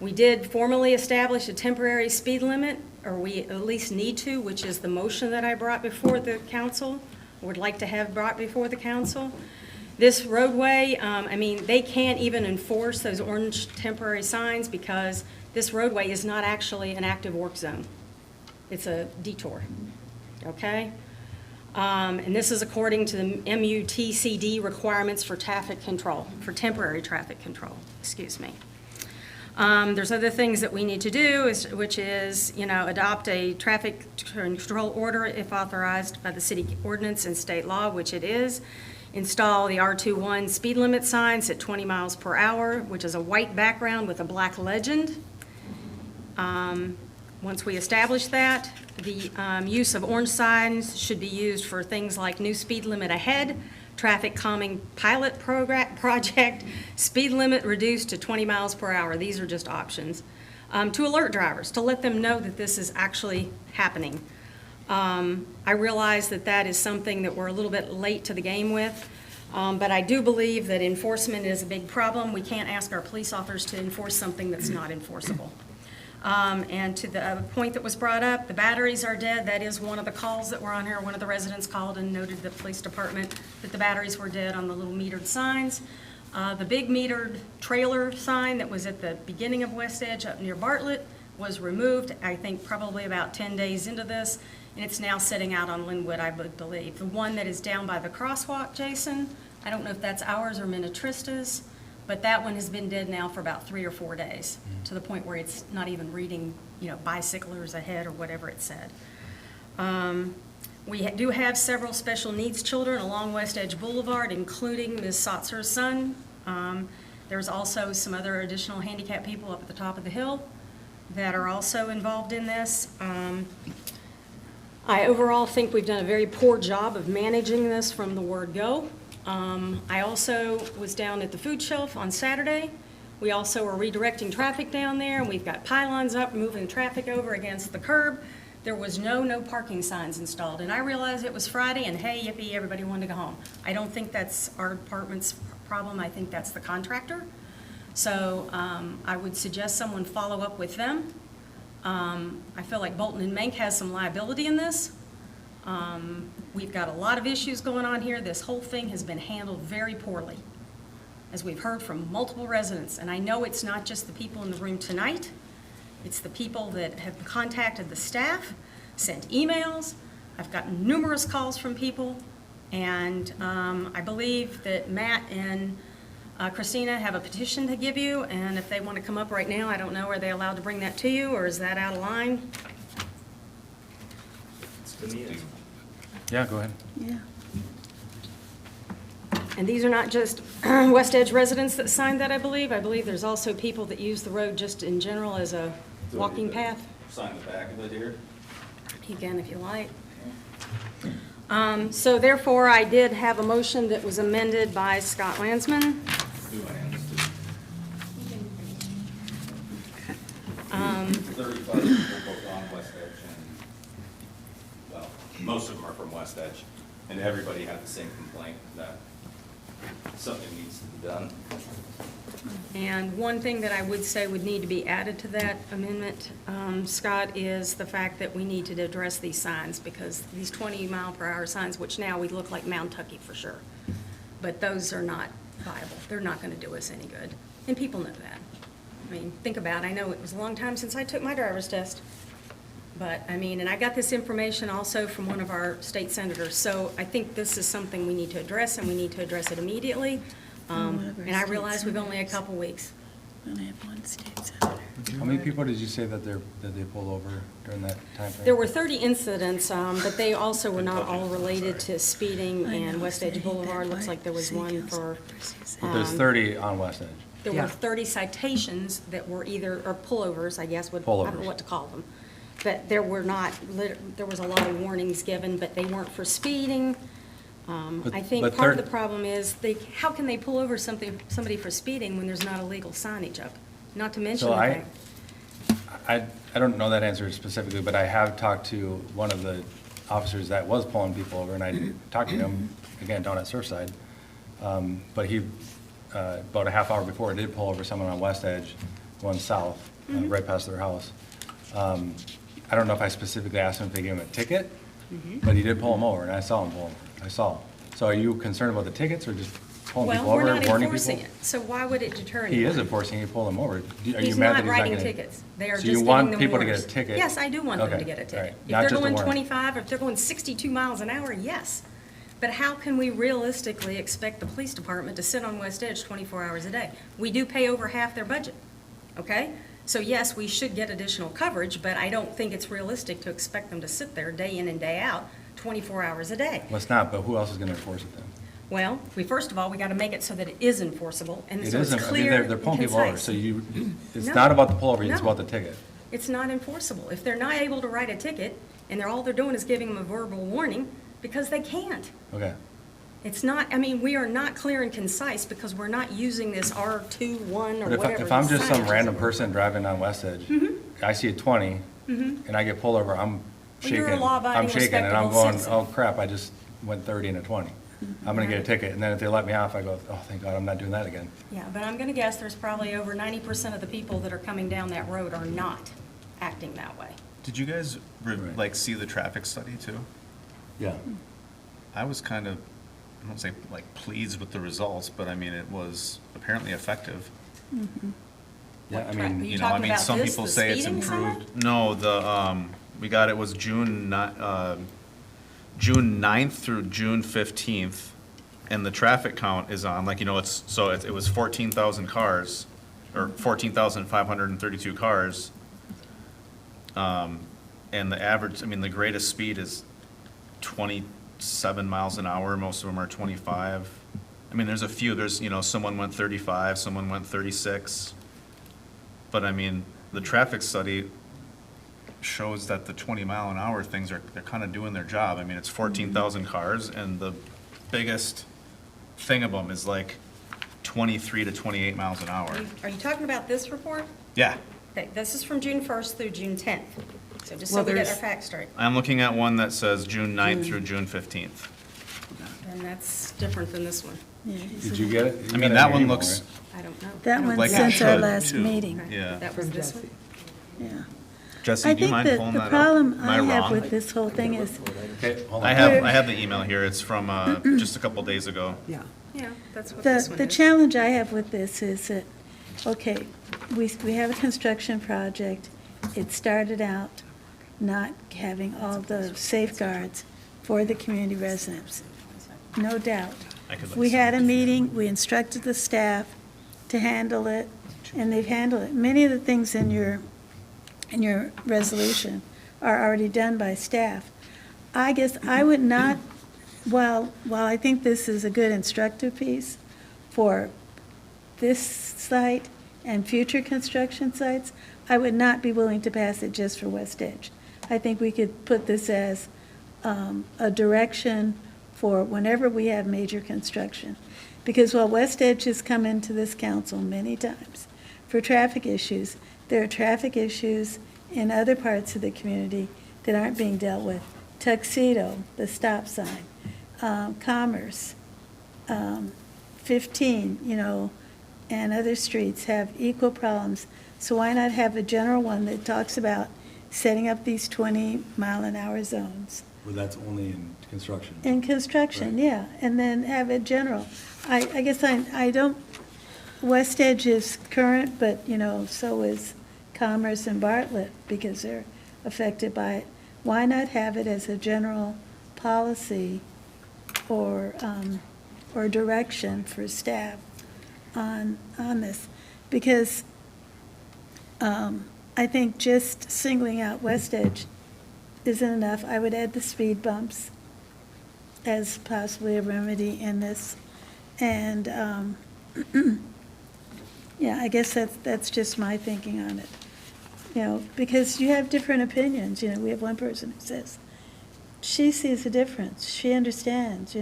We did formally establish a temporary speed limit, or we at least need to, which is the motion that I brought before the council, would like to have brought before the council. This roadway, I mean, they can't even enforce those orange temporary signs because this roadway is not actually an active work zone. It's a detour, okay? And this is according to the MUTCD requirements for traffic control, for temporary traffic control, excuse me. There's other things that we need to do, which is, adopt a traffic control order if authorized by the city ordinance and state law, which it is. Install the R21 speed limit signs at 20 miles per hour, which is a white background with a black legend. Once we establish that, the use of orange signs should be used for things like new speed limit ahead, traffic calming pilot project, speed limit reduced to 20 miles per hour. These are just options. To alert drivers, to let them know that this is actually happening. I realize that that is something that we're a little bit late to the game with, but I do believe that enforcement is a big problem. We can't ask our police officers to enforce something that's not enforceable. And to the point that was brought up, the batteries are dead. That is one of the calls that were on here. One of the residents called and noted the police department that the batteries were dead on the little metered signs. The big metered trailer sign that was at the beginning of West Edge up near Bartlett was removed, I think probably about 10 days into this, and it's now sitting out on Linwood, I believe. The one that is down by the crosswalk, Jason, I don't know if that's ours or Minnetrista's, but that one has been dead now for about 3 or 4 days, to the point where it's not even reading, bicyclers ahead or whatever it said. We do have several special needs children along West Edge Boulevard, including Ms. Sotzer's son. There's also some other additional handicapped people up at the top of the hill that are also involved in this. I overall think we've done a very poor job of managing this from the word go. I also was down at the food shelf on Saturday. We also are redirecting traffic down there, and we've got pylons up, moving traffic over against the curb. There was no parking signs installed, and I realized it was Friday, and hey, yippee, everybody wanted to go home. I don't think that's our department's problem. I think that's the contractor. So I would suggest someone follow up with them. I feel like Bolton and Menk has some liability in this. We've got a lot of issues going on here. This whole thing has been handled very poorly, as we've heard from multiple residents. And I know it's not just the people in the room tonight. It's the people that have contacted the staff, sent emails. I've gotten numerous calls from people. And I believe that Matt and Christina have a petition to give you. And if they want to come up right now, I don't know, are they allowed to bring that to you, or is that out of line? Yeah, go ahead. Yeah. And these are not just West Edge residents that signed that, I believe. I believe there's also people that use the road just in general as a walking path. Sign the back of it here. You can if you like. So therefore, I did have a motion that was amended by Scott Landsman. Um, 35 people both on West Edge and, well, most of them are from West Edge, and everybody had the same complaint that something needs to be done. And one thing that I would say would need to be added to that amendment, Scott, is the fact that we need to address these signs, because these 20-mile-per-hour signs, which now we look like Mound Tucky for sure, but those are not viable. They're not going to do us any good, and people know that. I mean, think about it. I know it was a long time since I took my driver's test, but, I mean, and I got this information also from one of our state senators, so I think this is something we need to address, and we need to address it immediately. And I realize we've only a couple weeks. We only have one state senator. How many people did you say that they pulled over during that time frame? There were 30 incidents, but they also were not all related to speeding and West Edge Boulevard. Looks like there was one for. But there's 30 on West Edge. There were 30 citations that were either, or pullovers, I guess, I don't know what to call them. But there were not, there was a lot of warnings given, but they weren't for speeding. I think part of the problem is how can they pull over somebody for speeding when there's not illegal signage up? Not to mention the fact. I don't know that answer specifically, but I have talked to one of the officers that was pulling people over, and I talked to him, again, down at Surfside. But he, about a half hour before, did pull over someone on West Edge, going south, right past their house. I don't know if I specifically asked him if they gave him a ticket, but he did pull him over, and I saw him pull him. I saw. So are you concerned about the tickets or just pulling people over, warning people? Well, we're not enforcing it, so why would it deter anyone? He is enforcing, he pulled them over. Are you He's mad that not he's writing getting- tickets. They are So just you giving want them people to get a warnings. ticket? Yes, I do want them Okay, to get a all ticket. right. If Not they're just a going warning. 25, if they're going 62 miles an hour, yes. But how can we realistically expect the police department to sit on West Edge 24 hours a day? We do pay over half their budget, okay? So yes, we should get additional coverage, but I don't think it's realistic to expect them to sit there day in and day out, 24 hours a day. Well, it's not, but who else is going to enforce it then? Well, first of all, we got to make it so that it is enforceable, and It so it's isn't, I mean, clear they're and pulling people over, concise. so it's No. not about the pullover, it's No. about the ticket. It's not enforceable. If they're not able to write a ticket, and all they're doing is giving them a verbal warning, because they can't. Okay. It's not, I mean, we are not clear and concise because we're not using this R21 or But whatever. if I'm the just some signage is. random person driving on West Edge, I see a 20, and I get pulled over, I'm Well, shaking. you're a law-abiding, I'm shaking, and I'm respectable going, citizen. oh crap, I just went 30 and a 20. I'm going to get a ticket, and then if they let me off, I go, oh, thank God, I'm not doing that again. Yeah, but I'm going to guess there's probably over 90% of the people that are coming down that road are not acting that way. Did you guys like see the traffic study too? Yeah. I was kind of, I don't say like pleased with the results, but I mean, it was apparently effective. Yeah, I mean, You know, I mean, some people say it's improved. No, we got, it was June 9th through June 15th, and the traffic count is on, like, you know, it was 14,000 cars, or 14,532 cars. And the average, I mean, the greatest speed is 27 miles an hour, most of them are 25. I mean, there's a few, there's, someone went 35, someone went 36. But I mean, the traffic study shows that the 20-mile-an-hour things they're kind of doing their job. I mean, it's 14,000 cars, and the biggest thing of them is like 23 to 28 miles an hour. Are you talking about this report? Yeah, Okay, this is from June 1st through June 10th. So just so Well, we get our there's- facts straight. I'm looking at one that says June 9th through June 15th. And that's different than this one. Did you get it? I mean, that one looks, I don't know. That one Like it since our should, last too. meeting. yeah. That was this one? Yeah. Jesse, I do you think mind that pulling the that up? problem Am I I have wrong? with this whole thing is, Okay, hold on. I have the email here. It's from just a couple days ago. Yeah. Yeah, that's what this one the is. challenge I have with this is that, okay, we have a construction project. It started out not having all the safeguards for the community residents, no doubt. I could We had a meeting, we instructed the staff to handle it, and they've handled it. Many of the things in your resolution are already done by staff. I guess I would not, while I think this is a good instructive piece for this site and future construction sites, I would not be willing to pass it just for West Edge. I think we could put this as a direction for whenever we have major construction. Because while West Edge has come into this council many times for traffic issues, there are traffic issues in other parts of the community that aren't being dealt with. Tuxedo, the stop sign, Commerce, 15, and other streets have equal problems. So why not have a general one that talks about setting up these 20-mile-an-hour zones? Well, that's only in construction. In construction, Right. yeah, and then have it general. I guess I don't, West Edge is current, but, so is Commerce and Bartlett, because they're affected by it. Why not have it as a general policy or direction for staff on this? Because I think just singling out West Edge isn't enough. I would add the speed bumps as possibly a remedy in this. And, yeah, I guess that's just my thinking on it. Because you have different opinions. We have one person who says, she sees a difference. She understands,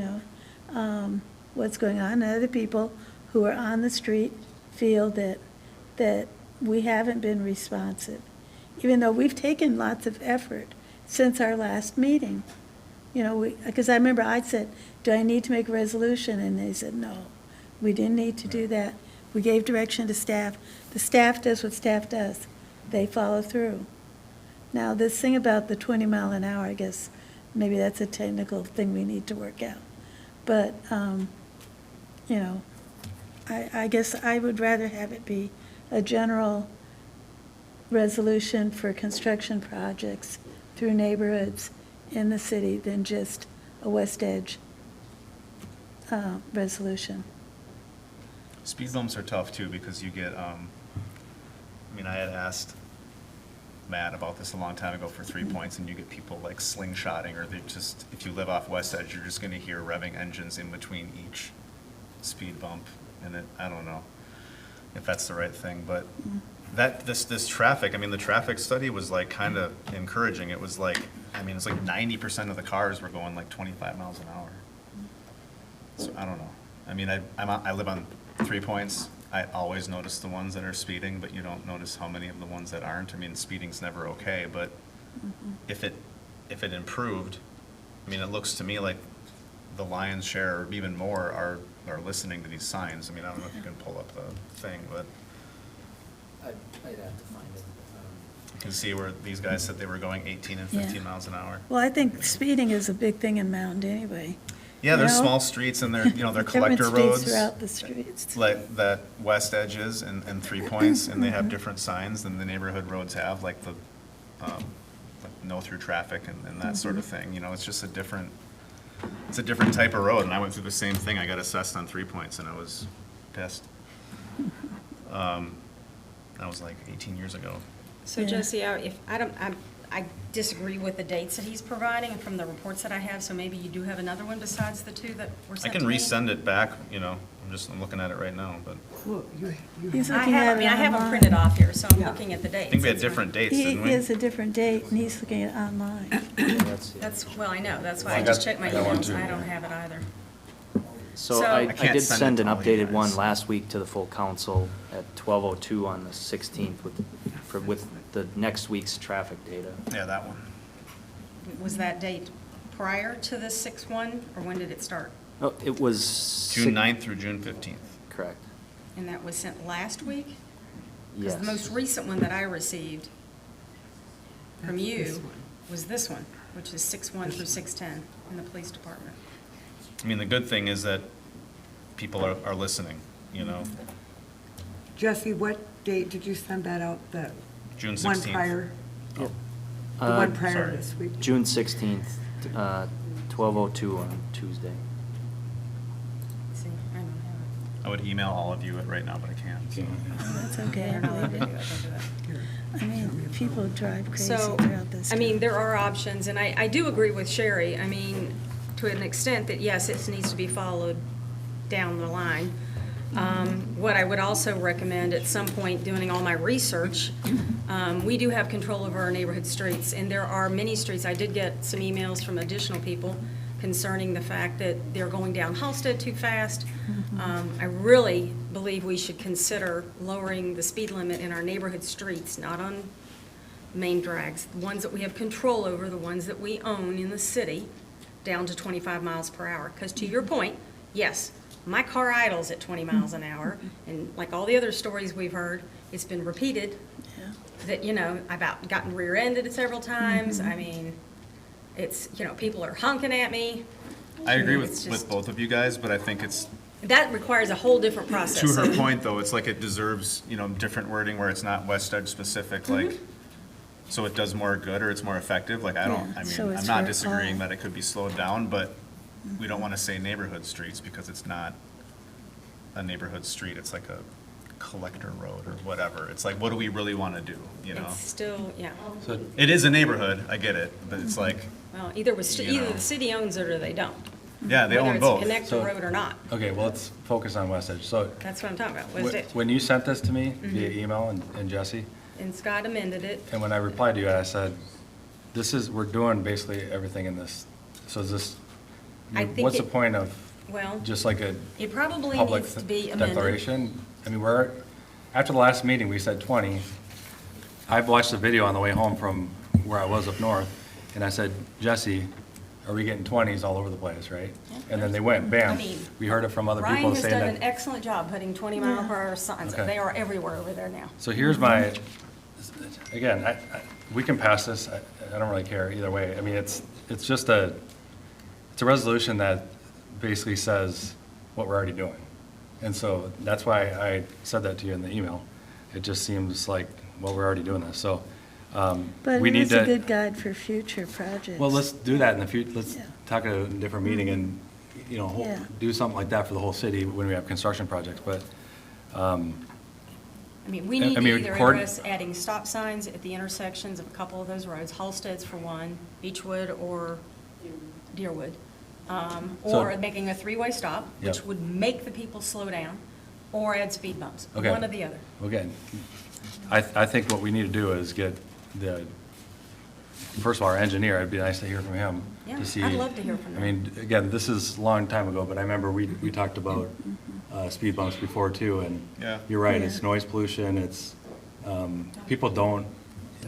what's going on. And other people who are on the street feel that we haven't been responsive, even though we've taken lots of effort since our last meeting. Because I remember I said, do I need to make a resolution? And they said, no, we didn't need to do that. We gave direction to staff. The staff does what staff does. They follow through. Now, this thing about the 20-mile-an-hour, I guess, maybe that's a technical thing we need to work out. But, I guess I would rather have it be a general resolution for construction projects through neighborhoods in the city than just a West Edge resolution. Speed bumps are tough too, because you get, I had asked Matt about this a long time ago for 3 points, and you get people like slingshotting, or if you live off West Edge, you're just gonna hear revving engines in between each speed bump, and I don't know if that's the right thing, but this traffic, the traffic study was like kind of encouraging. It was like, it's like 90% of the cars were going like 25 miles an hour. So I don't know. I live on 3 points. I always notice the ones that are speeding, but you don't notice how many of the ones that aren't. Speeding's never okay, but if it improved, it looks to me like the lion's share, or even more, are listening to these signs. I don't know if you can pull up the thing, but I'd have to find it. you can see where these guys said they were going 18 and 15 miles an hour. Well, I think speeding is a big thing in Mound anyway. Yeah, there's You know? small streets, and they're collector Different roads. streets throughout the streets. Like that West Edge is and 3 points, and they have different signs than the neighborhood roads have, like the like no through traffic and that sort of thing. It's just a different type of road, and I went through the same thing. I got assessed on 3 points, and I was pissed. That was like 18 years ago. So Jesse, I I disagree with the dates that he's providing from the reports that I have, so maybe you do have another one besides the two that were I sent can to me? resend it back, you know, I'm looking at it right now, but Well, He's I looking have, at I mean, it I have them online. printed off here, so I'm Yeah. looking at the dates. I think we had That's fine. different dates, He didn't we? has a different date, and he's looking at it online. That's, well, I know, that's why Well, I I just got- checked my I got one emails, too. I don't have it either. So So- I I can't did send send it an to all you updated one guys. last week to the full council at 12:02 on the 16th with the next week's traffic data. Yeah, that one. Was that date prior to the 6/1, or when did it start? Oh, it was. June 9th through June 15th. Correct. And that was sent last week? Because Yes. the most recent one that I received from That's this you one. was this one, which is 6/1 through 6/10 in the police department. I mean, the good thing is that people are listening, you know? Jesse, what date did you send that out? The June one 16th. prior? Oh. The one prior sorry. this week? June 16th, 12:02 on Tuesday. See, I don't have I would email all of you it right now, but I can't. so. That's it. okay, I don't know how to leave do it. it. Don't do that. I mean, people drive crazy So, throughout this. I mean, town. there are options, and I do agree with Sherry. I mean, to an extent that, yes, it needs to be followed down the line. What I would also recommend at some point, doing all my research, we do have control over our neighborhood streets, and there are many streets. I did get some emails from additional people concerning the fact that they're going down Halsted too fast. I really believe we should consider lowering the speed limit in our neighborhood streets, not on main drags, the ones that we have control over, the ones that we own in the city, down to 25 miles per hour. Because to your point, yes, my car idles at 20 miles an hour, and like all the other stories we've heard, it's been repeated that, you know, I've gotten rear-ended several times. I mean, it's, you know, people are honking at me. I agree It's with just- both of you guys, but I think it's, That requires a whole different process. to her point, though, it's like it deserves, you know, different wording where it's not West Edge specific, like, so it does more good or it's more effective, like, I don't, Yeah, I so mean, it's I'm not for disagreeing all. that it could be slowed down, but we don't want to say neighborhood streets because it's not a neighborhood street, it's like a collector road or whatever. It's like, what do we really want to do, you know? It's still, yeah. So It is a neighborhood, I get it, but it's like, Well, either You know. the city owns it or they don't. yeah, they own both. Whether it's a So- connector road or not. Okay, well, let's focus on West Edge. So That's what I'm talking about, West Edge. when you sent this to me via Mhm. email and Jesse, And Scott amended it. and when I replied to you, I said, this is, we're doing basically everything in this. So is this, I think what's the it- point of Well, just like a it probably public needs to be amended. declaration? I mean, after the last meeting, we said 20. I've watched the video on the way home from where I was up north, and I said, Jesse, are we getting 20s all over the place, right? And then they went, I bam. mean, We heard it from other Ryan people has saying done an that. excellent job putting 20-mile-per-hour signs. Okay. They are everywhere over there now. So here's my, again, we can pass this, I don't really care either way. I mean, it's just it's a resolution that basically says what we're already doing. And so that's why I said that to you in the email. It just seems like, well, we're already doing this, so But we it need is a to. good guide for future projects. Well, let's do that in the future, let's Yeah. talk at a different meeting and, you know, Yeah. do something like that for the whole city when we have construction projects, but, I mean, we I need to mean, either court- address adding stop signs at the intersections of a couple of those roads, Halsted's for one, Beechwood or Deerwood, or So- making a three-way stop, which Yep. would make the people slow down, or add speed bumps, Okay. one or the other. Again, I think what we need to do is get first of all, our engineer, it'd be nice to hear from him. Yeah, To see. I'd love to hear from I them. mean, again, this is a long time ago, but I remember we talked about speed bumps before too, and Yeah. you're right, Yeah. it's noise pollution, it's, people don't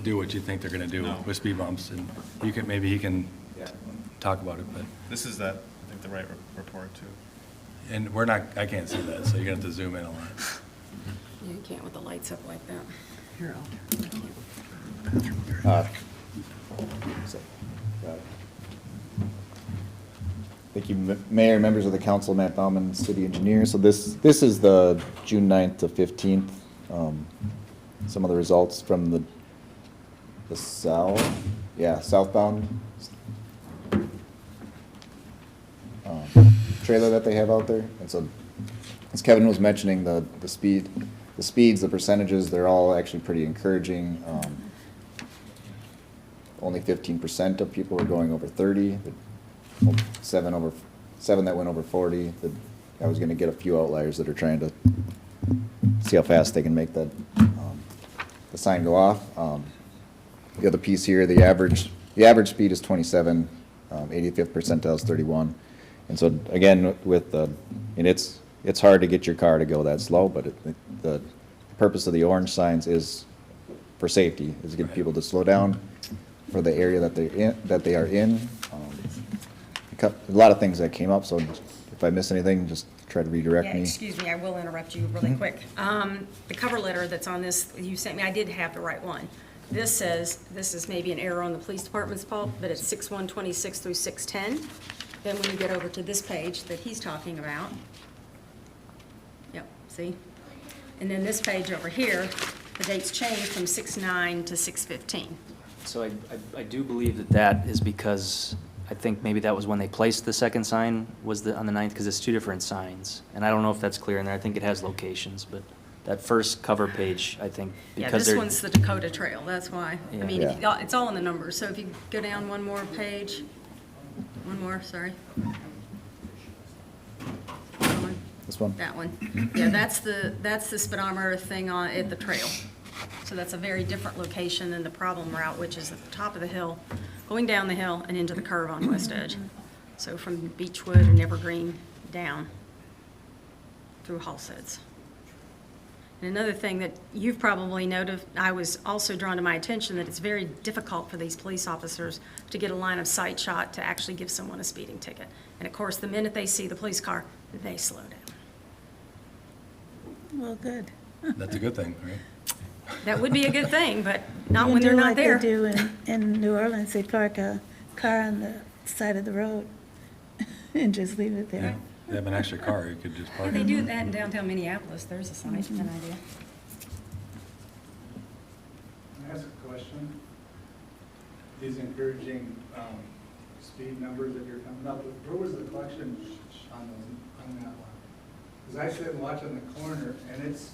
do what you think they're gonna do No. with speed bumps, and maybe he can talk about it, but, This is that, I think, the right report too. and I can't see that, so you're gonna have to zoom in a lot. Yeah, you can't with the lights up like that. Here, Thank you, Mayor, members of the council, Matt Bauman, city engineer. So this is the June 9th to 15th. Some of the results from the southbound trailer that they have out there. And so, as Kevin was mentioning, the speeds, the percentages, they're all actually pretty encouraging. only 15% of people were going over 30, seven that went over 40. I was gonna get a few outliers that are trying to see how fast they can make the sign go off. The other piece here, the average speed is 27, 85th percentile is 31. And so again, and it's hard to get your car to go that slow, but the purpose of the orange signs is for safety, is to get people to slow down for the area that they are in. A lot of things that came up, so if I miss anything, just try to redirect Yeah, me. excuse me, I will interrupt you really quick. The cover letter that's on this, you sent me, I did have the right one. This says, this is maybe an error on the police department's part, but it's 6/126 through 6/10. Then when you get over to this page that he's talking about, yep, see? And then this page over here, the dates changed from 6/9 to 6/15. So I do believe that that is because, I think maybe that was when they placed the second sign, was on the 9th, because it's two different signs. And I don't know if that's clear in there, I think it has locations, but that first cover page, I think, Yeah, because this one's the Dakota Trail, that's why. I Yeah. mean, Yeah. it's all in the numbers, so if you go down one more page, one more, sorry. One. This one? That one. Yeah, that's the speedometer thing at the trail. So that's a very different location than the problem route, which is at the top of the hill, going down the hill and into the curve on West Edge. So from Beechwood and Evergreen down through Halsteads. And another thing that you've probably noted, I was also drawn to my attention, that it's very difficult for these police officers to get a line of sight shot to actually give someone a speeding ticket. And of course, the minute they see the police car, they slow down. Well, good. That's a good thing, right? That would be a good thing, but not You when they're do not like there. they do in New Orleans, they park a car on the side of the road and just leave it Yeah. there. They have an extra car, you could just Yeah, park they it. do that in downtown Minneapolis. There's a sign, an idea. Can I ask a question? These encouraging speed numbers that you're coming up with, where was the collection on that one? Because I sit and watch on the corner, and it's,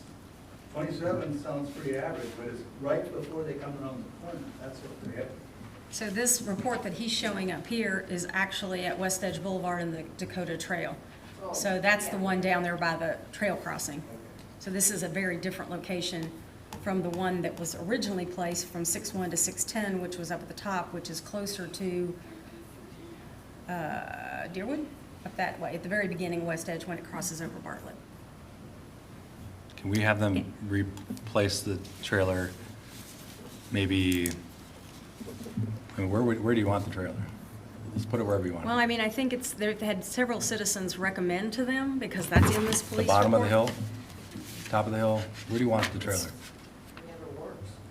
27 sounds pretty average, but it's right before they come around the corner. That's what they have. So this report that he's showing up here is actually at West Edge Boulevard and the Dakota Trail. So that's the one down there by the trail crossing. So this is a very different location from the one that was originally placed from 6/1 to 6/10, which was up at the top, which is closer to Deerwood, up that way, at the very beginning, West Edge, when it crosses over Bartlett. Can we have them replace the trailer, maybe, I mean, where do you want the trailer? Let's put it wherever you want. Well, I mean, I think they've had several citizens recommend to them, because that's in this The police bottom of the report. hill, top of the hill, where do you want the trailer?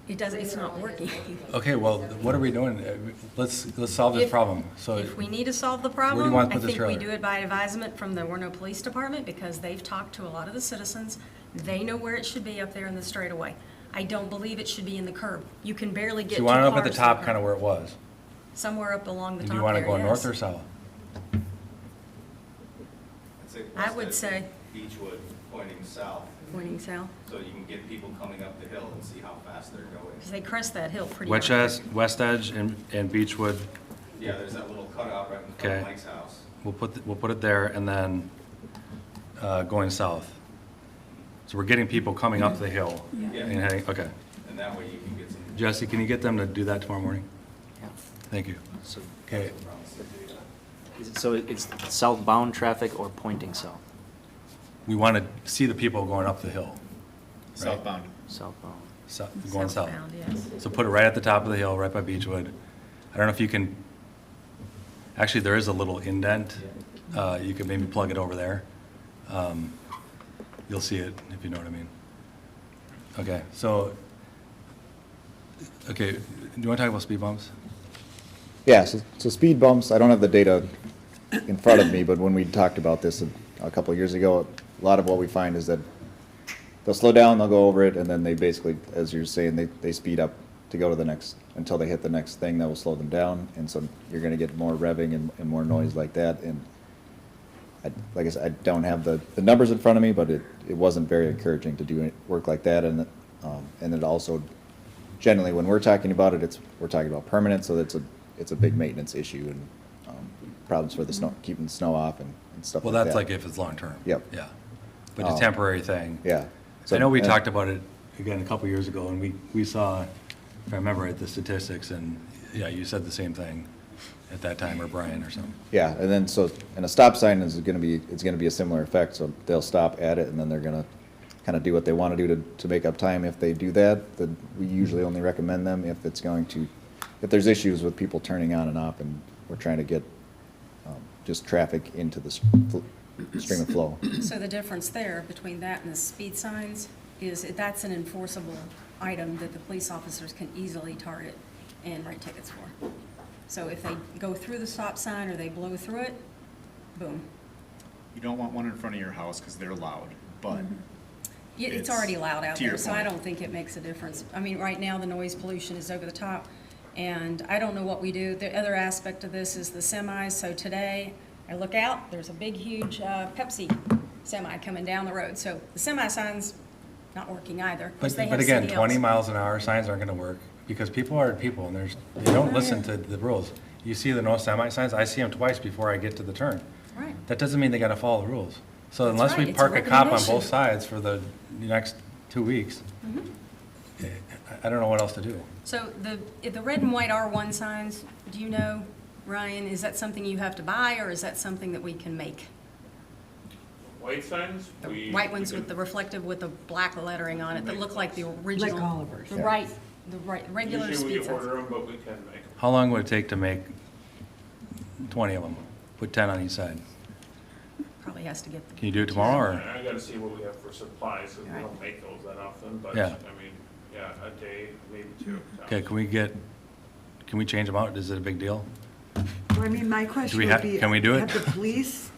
It's not working. Okay, well, what are we doing? Let's solve this problem. So If we need to solve the Where do you problem, want to I put this think we trailer? do it by advisement from the Warno Police Department, because they've talked to a lot of the citizens. They know where it should be up there in the straightaway. I don't believe it should be in the curb. You can barely get So two you want it cars. up at the to top, curb. kind of where it was? Somewhere up along the And top do you want to there, go yes. north or south? I would say Beechwood pointing south, pointing south, so you can get people coming up the hill and see how fast they're going. because they crest that hill pretty West hard. Edge, West Edge and Beechwood, Yeah, there's that little cutout right in front okay. of Mike's house. We'll put it there and then going south. So we're getting people coming up the hill Yeah. and heading, okay. And that way you can get some. Jesse, can you get them to do that tomorrow morning? Yeah. Thank you. So, Okay, so it's southbound traffic or pointing south? we want to see the people going up the hill. right? Southbound. Southbound. Going south. Southbound, yes. So put it right at the top of the hill, right by Beechwood. I don't know if you can, actually, there is a little indent. You could maybe plug it over there. You'll see it, if you know what I mean. Okay, so, okay, do you want to talk about speed bumps? Yeah, so speed bumps, I don't have the data in front of me, but when we talked about this a couple of years ago, a lot of what we find is that they'll slow down, they'll go over it, and then they basically, as you're saying, they speed up to go to the next, until they hit the next thing that will slow them down, and so you're gonna get more revving and more noise like that, and like I said, I don't have the numbers in front of me, but it wasn't very encouraging to do work like that, and it also generally, when we're talking about it, we're talking about permanent, so it's a big maintenance issue and problems for the snow, keeping the snow off and stuff like Well, that. that's like if it's long-term. Yep. Yeah. But a temporary thing. Yeah. I know we talked about it, again, a couple years ago, and we saw, if I remember right, the statistics, and, yeah, you said the same thing at that time, or Brian or something. Yeah, and then and a stop sign is gonna be, it's gonna be a similar effect, so they'll stop at it, and then they're gonna kind of do what they want to do to make up time. If they do that, then we usually only recommend them if it's going to, if there's issues with people turning on and off, and we're trying to get just traffic into the stream of flow. So the difference there between that and the speed signs is that's an enforceable item that the police officers can easily target and write tickets for. So if they go through the stop sign or they blow through it, boom. You don't want one in front of your house because they're loud, but It's already loud out to your there, so I point. don't think it makes a difference. I mean, right now, the noise pollution is over the top, and I don't know what we do. The other aspect of this is the semis. So today, I look out, there's a big, huge Pepsi semi coming down the road. So the semi sign's not working either. Of course, they have But again, CDLs. 20 miles an hour signs aren't gonna work, because people are people, and they don't listen to the rules. You see the no semi signs, I see them twice before I get to the turn. Right. That doesn't mean they gotta follow the rules. So That's unless right, we it's a park a cop on recommendation. both sides for the next 2 weeks, I don't know what else to do. So the red and white R1 signs, do you know, Ryan, is that something you have to buy, or is that something that we can make? White signs? The white ones with the reflective with the black lettering on it that look like the original. Like Oliver's. The Yeah. regular Usually speed we signs. order them, but we can make them. How long would it take to make 20 of them? Put 10 on each side. Probably has to get the. Can you do it tomorrow, or? I gotta see what we have for supplies, because we Right. don't make those that often, but, Yeah. I mean, yeah, a day, maybe two. Okay, can we change them out? Is it a big deal? Well, I mean, my question we would have- be. can we do it? Have the police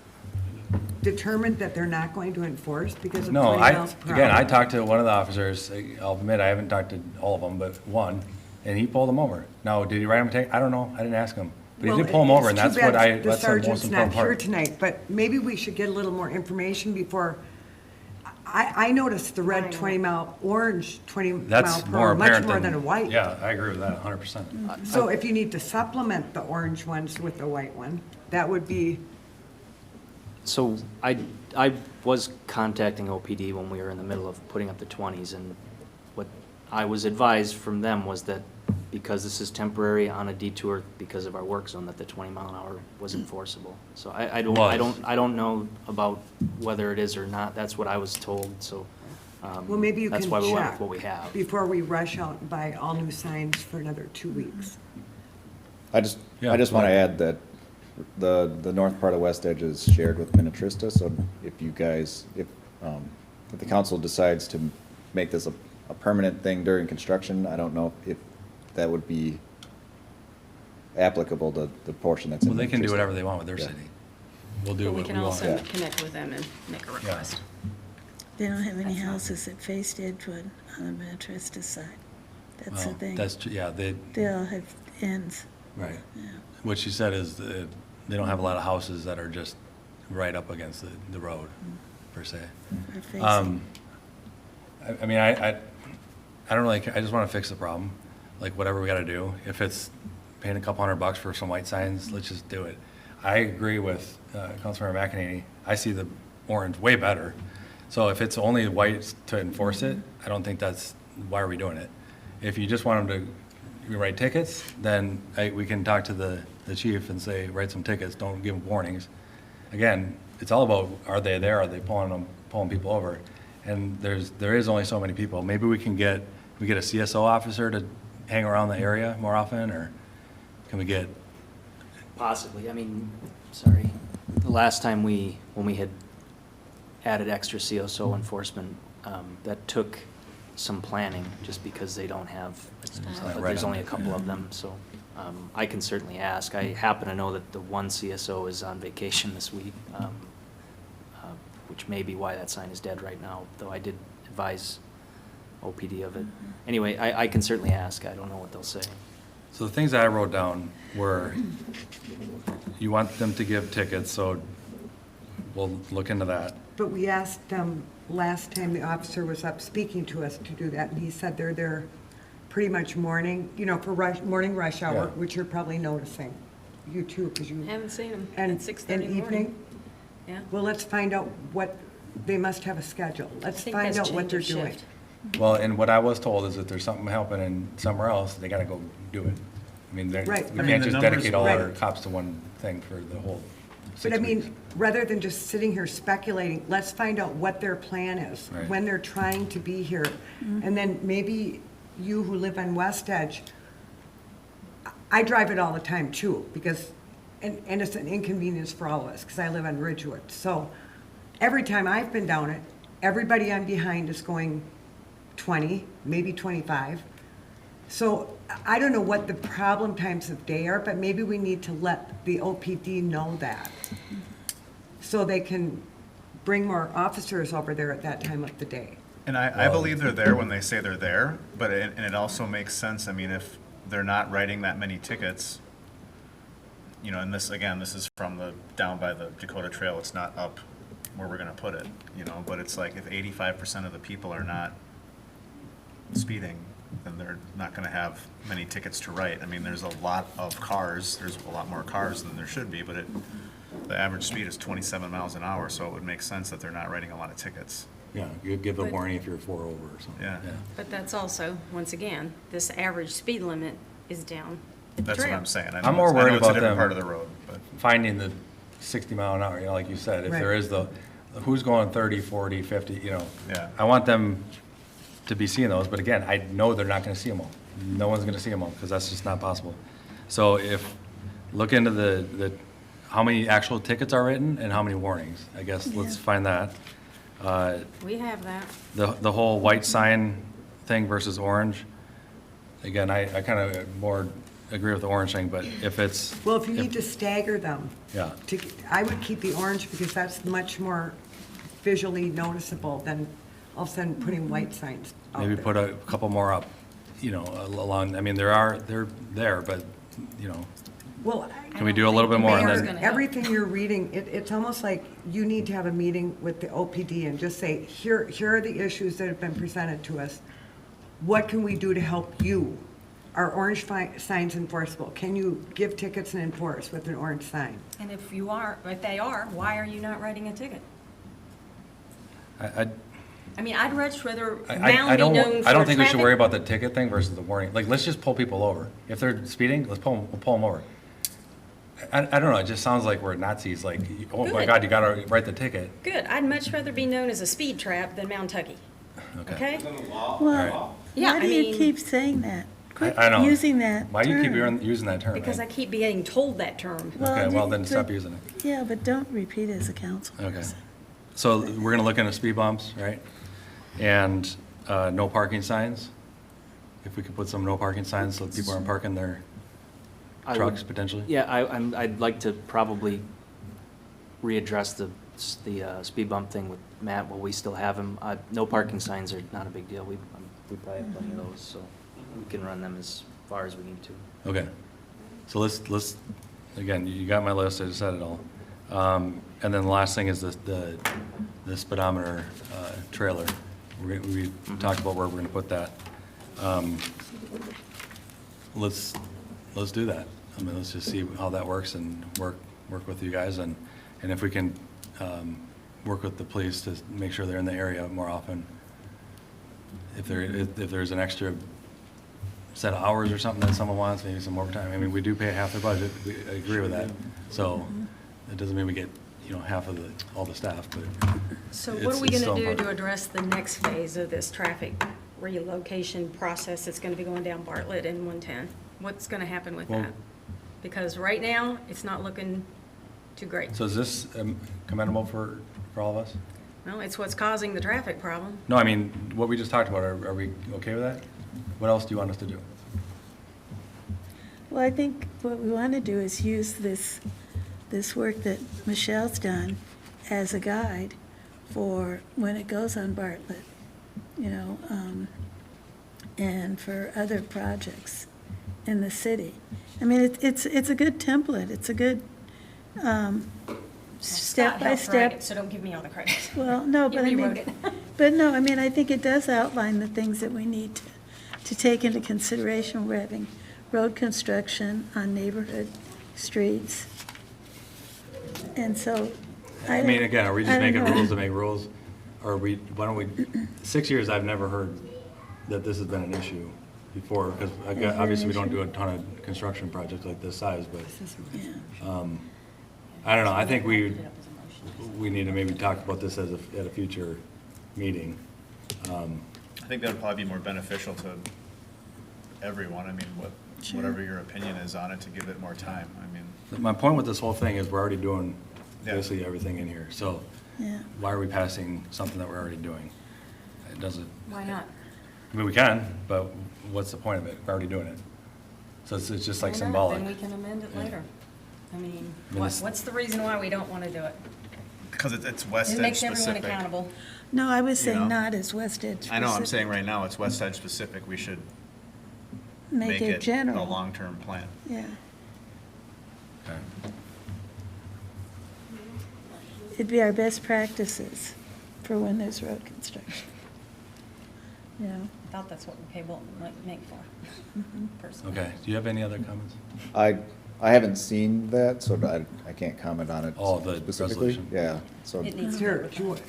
determined that they're not going to enforce because of No, 20 miles per hour? again, I talked to one of the officers, I'll admit, I haven't talked to all of them, but one, and he pulled them over. Now, did he write him a ticket? I don't know, I didn't ask him. But he Well, did pull them over, and it's too that's what bad that's the most sergeant's important not here part. tonight, but maybe we should get a little more information before. I noticed the red 20-mile, orange 20 mile That's per more hour, much apparent more than. than a white. Yeah, I agree with that 100%. So if you need to supplement the orange ones with the white one, that would be, So I was contacting OPD when we were in the middle of putting up the 20s, and what I was advised from them was that because this is temporary on a detour because of our work zone, that the 20 mile an hour was enforceable. So I don't know about whether it is or not. That's what I was told, so. well, maybe you can That's why we went check with what we have. before we rush out and buy all new signs for another 2 weeks. I just Yeah, want to but- add that the north part of West Edge is shared with Minnetrista, so if you guys, if the council decides to make this a permanent thing during construction, I don't know if that would be applicable to the portion that's in Well, they can do Minnetrista. whatever they want with their Yeah. city. We'll do But we what we can want. also Yeah. connect with them and make a request. They don't have any houses that face Edgewood on the Minnetrista side. That's the Well, thing. that's, yeah, They all have ends. right. Yeah. What she said is that they don't have a lot of houses that are just right up against the road, per se. Or facing. I mean, I don't really, I just want to fix the problem, like whatever we got to do. If it's paying a couple $100 for some white signs, let's just do it. I agree with Councilmember McEnany. I see the orange way better. So if it's only white to enforce it, I don't think that's, why are we doing it? If you just want them to write tickets, then we can talk to the chief and say, write some tickets, don't give them warnings. Again, it's all about, are they there, are they pulling people over? And there is only so many people. Maybe we get a CSO officer to hang around the area more often, or can we get? Possibly, I mean, sorry, the last time when we had added extra CSO enforcement, that took some planning, just because they don't have, Right there's on only a it, couple yeah. of them, so I can certainly ask. I happen to know that the one CSO is on vacation this week, which may be why that sign is dead right now, though I did advise OPD of it. Anyway, I can certainly ask, I don't know what they'll say. So the things that I wrote down were, you want them to give tickets, so we'll look into that. But we asked them last time the officer was up speaking to us to do that, and he said they're there pretty much morning, for morning rush hour, Yeah. which you're probably noticing. You too, because you. Haven't seen them And at 6:30 in the evening? morning. Yeah. Well, let's find out they must have a schedule. Let's think find that's out what they're change of doing. shift. Well, and what I was told is that there's something happening somewhere else, they gotta go do it. I mean, Right. we I mean, can't the just numbers- dedicate all our Right. cops to one thing for the whole But 6 I weeks. mean, rather than just sitting here speculating, let's find out what their plan is, Right. when they're trying to be here. And then maybe you who live on West Edge, I drive it all the time too, because, and it's an inconvenience for all of us, because I live on Ridgewood. So every time I've been down it, everybody I'm behind is going 20, maybe 25. So I don't know what the problem times of day are, but maybe we need to let the OPD know that. So they can bring more officers over there at that time of the day. And I believe they're there when they say they're there, but and it also makes sense, I mean, if they're not writing that many tickets, and this, again, this is from down by the Dakota Trail, it's not up where we're gonna put it, but it's like if 85% of the people are not speeding, then they're not gonna have many tickets to write. I mean, there's a lot of cars, there's a lot more cars than there should be, but the average speed is 27 miles an hour, so it would make sense that they're not writing a lot of tickets. Yeah, you give a But- warning if you're 4 over or something. Yeah. But that's also, once again, this average speed limit is down at the That's what trail. I'm saying. I I'm know more it's- I know worried it's a about different them part of the road, but. finding the 60 mile an hour, like you said, if there Right. is who's going 30, 40, 50, Yeah. I want them to be seeing those, but again, I know they're not gonna see them all. No one's gonna see them all, because that's just not possible. So look into how many actual tickets are written and how many warnings, I guess, let's find that. We have that. The whole white sign thing versus orange, again, I kind of more agree with the orange thing, but if it's, Well, if you need to stagger them, yeah, I would keep the orange because that's much more visually noticeable than all of a sudden putting white signs out maybe there. put a couple more up, along, I mean, they're there, but, Well, can we do a little bit more? And Mayor, then, everything you're reading, it's almost like you need to have a meeting with the OPD and just say, here are the issues that have been presented to us. What can we do to help you? Are orange signs enforceable? Can you give tickets and enforce with an orange sign? And if they are, why are you not writing a ticket? I mean, I'd much rather Mound be known for I don't think we should traffic- worry about the ticket thing versus the warning. Like, let's just pull people over. If they're speeding, we'll pull them over. I don't know, it just sounds like we're Nazis, like, oh my Good. God, you gotta write the ticket. Good, I'd much rather be known as a speed trap than Mound Tucky, okay? Well, Yeah, why I do you mean- keep saying that? Quit I know. using that Why do you keep term. using that term? Because I keep being told that term. Okay, well, then but- stop using it. Yeah, but don't repeat it as a council Okay. person. So we're gonna look into speed bumps, right? And no parking signs? If we could put some no parking signs so people aren't parking their I would- trucks potentially? Yeah, I'd like to probably readdress the speed bump thing with Matt while we still have him. No parking signs are not a big deal. We probably have plenty of those, so we can run them as far as we need to. Okay. So let's, again, you got my list, I just said it all. And then the last thing is the speedometer trailer. We talked about where we're gonna put that. Let's do that. I mean, let's just see how that works and work with you guys, and if we can work with the police to make sure they're in the area more often. If there's an extra set of hours or something that someone wants, maybe some overtime. I mean, we do pay half their budget, I agree with that. So it doesn't mean we get, half of all the staff, but. So it's- what are we it's gonna still do to important. address the next phase of this traffic relocation process that's gonna be going down Bartlett and 110? What's gonna happen with Well- that? Because right now, it's not looking too great. So is this commendable for all of us? Well, it's what's causing the traffic problem. No, I mean, what we just talked about, are we okay with that? What else do you want us to do? Well, I think what we want to do is use this work that Michelle's done as a guide for when it goes on Bartlett, and for other projects in the city. I mean, it's a good template. It's a good Scott helped write step-by-step. it, so don't give me all the credit. Well, no, He but I rewrote mean, it. but no, I mean, I think it does outline the things that we need to take into consideration we're having road construction on neighborhood streets. And so, I mean, again, are we just I don't making know. rules to make rules? Or why don't we, 6 years, I've never heard that this has been an issue before, because obviously we don't do a ton of construction projects like this size, but, I don't know, I think we need to maybe talk about this at a future meeting. I think that would probably be more beneficial to everyone. I mean, whatever your opinion is on it, to give it more time. I mean, My point with this whole thing is we're already doing Yeah. basically everything in here, so Yeah. why are we passing something that we're already doing? It doesn't, Why not? I mean, we can, but what's the point of it? We're already doing it. So it's just like Why not? symbolic. Then we can amend it Yeah. later. I mean, I mean, it's- what's the reason why we don't want to do it? because it's West It Edge makes everyone specific. accountable. No, I was You know? saying not as West Edge I know, I'm specific. saying right now, it's West Edge specific. We should Make it a general. long-term plan. Yeah. Okay. It'd be our best practices for when there's road construction. You know? I thought that's what we pay Bolton Mink for, personally. Okay, do you have any other comments? I haven't seen that, so I can't comment on it Oh, the specifically. resolution. Yeah, so, It needs to Here, be refined.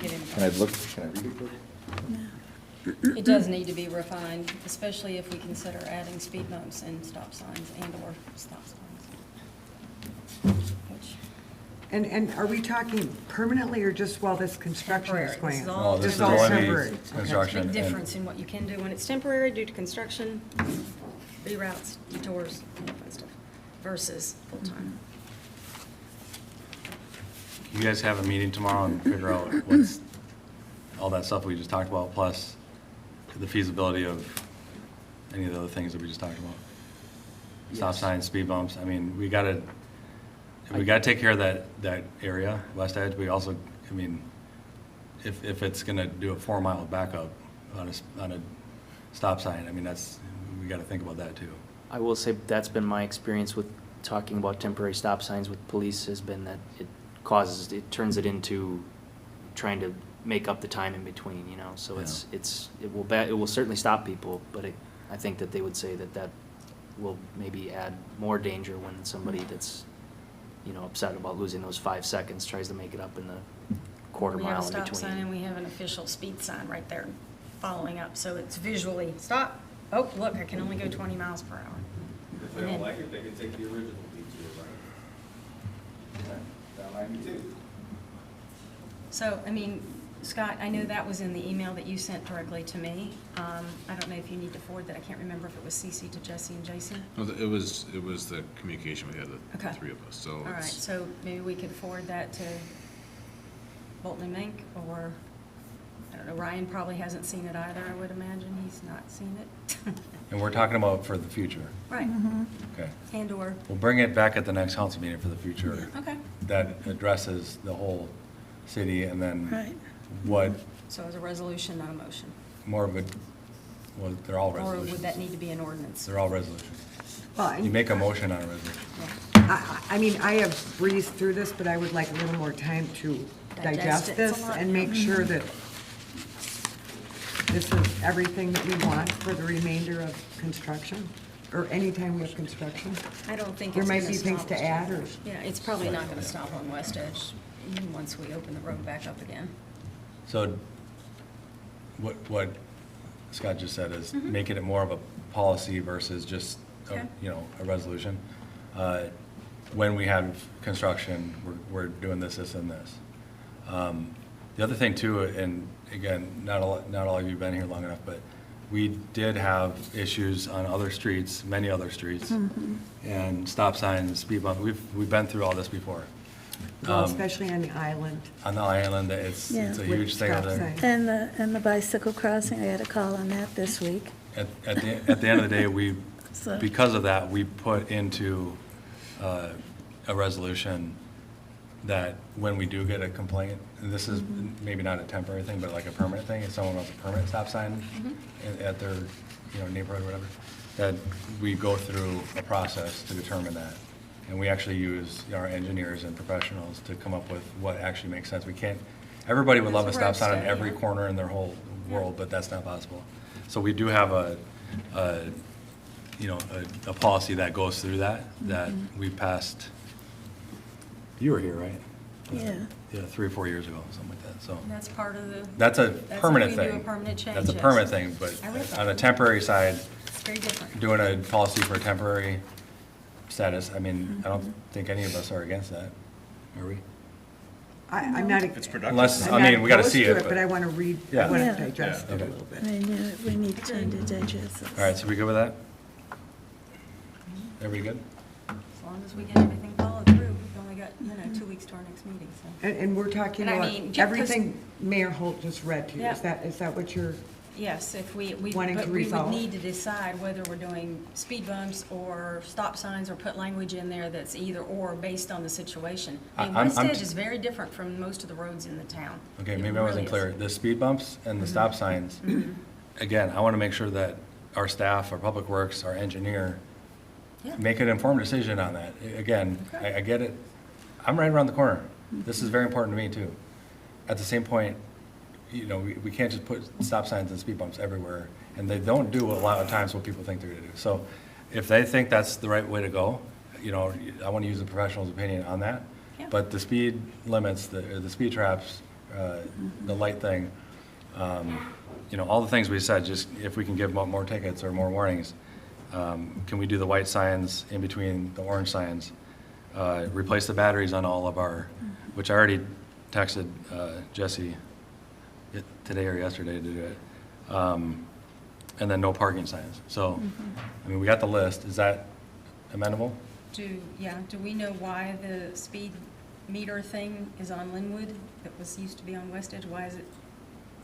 Get in. can I look, can I read it quick? It does need to be refined, especially if we consider adding speed bumps and stop signs and/or stop signs. Which, And are we talking permanently or just while this construction is temporary, going this is on? all this Just is all only temporary. construction. big and- difference in what you can do when it's temporary due to construction, reroutes, detours, all that fun stuff, versus full-time. You guys have a meeting tomorrow and figure out what's, all that stuff we just talked about, plus the feasibility of any of the other things that we just talked about? Stop Yes. signs, speed bumps, I mean, we gotta take care of that area, West Edge. We also, I mean, if it's gonna do a 4-mile backup on a stop sign, I mean, we gotta think about that too. I will say that's been my experience with talking about temporary stop signs with police, has been that it turns it into trying to make up the time in between, you know, so it will certainly stop people, but I think that they would say that will maybe add more danger when somebody that's, you know, upset about losing those 5 seconds tries to make it up in the quarter We have mile a in stop sign and between. we have an official speed sign right there following up, so it's visually, stop, oh, look, I can only go 20 miles per hour. If they don't like it, they can take the original detour, right? Down 92. So, I mean, Scott, I know that was in the email that you sent directly to me. I don't know if you need to forward that. I can't remember if it was CC to Jesse and Jason. No, it was the communication we had, the Okay. three of us, so. All right, it's- so maybe we could forward that to Bolton and Mink, or, I don't know, Ryan probably hasn't seen it either, I would imagine. He's not seen it. And we're talking about for the future. Right. Okay. And/or, We'll bring it back at the next council meeting for the future. okay. That addresses the whole city, and then Right. what, So as a resolution, not a motion. more of a, well, they're all Or resolutions. would that need to be an ordinance? They're all resolutions. Well, You make a motion on a resolution. I mean, I have breezed through this, but I would like a little more time to Digest digest it. It's a this lot. and make sure that this is everything that we want for the remainder of construction, or anytime we have construction. I don't think There it's might gonna be things stop. to add, or, Yeah, it's probably not gonna stop on West Edge, even once we open the road back up again. So what Scott just said is Mhm. making it more of a policy versus just, Okay. a resolution. When we have construction, we're doing this, this, and this. The other thing too, and again, not all of you have been here long enough, but we did have issues on other streets, many other streets, and stop signs, speed bump. We've been through all this before. well, especially on the island. On the island, it's Yeah. a With huge thing over stop there. signs. And the bicycle crossing, I had a call on that this week. At the end of the day, So- because of that, we put into a resolution that when we do get a complaint, and this is maybe not a temporary thing, but like a permanent thing, if someone wants a permanent stop sign at their, neighborhood or whatever, that we go through a process to determine that. And we actually use our engineers and professionals to come up with what actually makes sense. We can't, everybody would love a It's a stop road sign on study, every yeah. corner in their whole world, but that's not possible. So we do have a policy that goes through that we passed. You were here, right? Yeah. Yeah, 3 or 4 years ago, something like that, so. And that's part of the. That's a if permanent we thing. do a permanent change, That's a yes. permanent thing, but I read that. on a temporary side, It's very different. doing a policy for a temporary status, I mean, I don't think any of us are against that, are we? I'm not. It's productive. Unless, I'm I not mean, we gotta opposed see to it, But I want to read, I Yeah. want Yeah. to digest it a Okay. little bit. I mean, we need time to digest this. All right, so we good with that? Everybody good? As long as we get everything followed through, we've only got, 2 weeks to our next meeting, so. And we're talking And I about mean, just 'cause- everything Mayor Holt just read to you. Yeah. Is that what you're, Yes, if we, Wanting but to we would resolve. need to decide whether we're doing speed bumps or stop signs or put language in there that's either or based on the situation. I mean, I'm- West I'm Edge t- is very different from most of the roads in the town. Okay, It maybe I wasn't really is. clear. The speed bumps and the stop signs, again, I want to make sure that our staff, our public works, our engineer, Yeah. make an informed decision on that. Again, I get it. I'm right around the corner. This is very important to me, too. At the same point, we can't just put stop signs and speed bumps everywhere, and they don't do a lot of times what people think they're going to do. So if they think that's the right way to go, I want to use a professional's opinion on that. Yeah. But the speed limits, the speed traps, the light thing, all the things we said, just if we can give them more tickets or more warnings, can we do the white signs in between the orange signs? Replace the batteries on all of our, which I already texted Jesse today or yesterday to do it. And then no parking signs. So, I mean, we got the list. Is that amendable? Do we know why the speed meter thing is on Linwood that used to be on West Edge? Why is it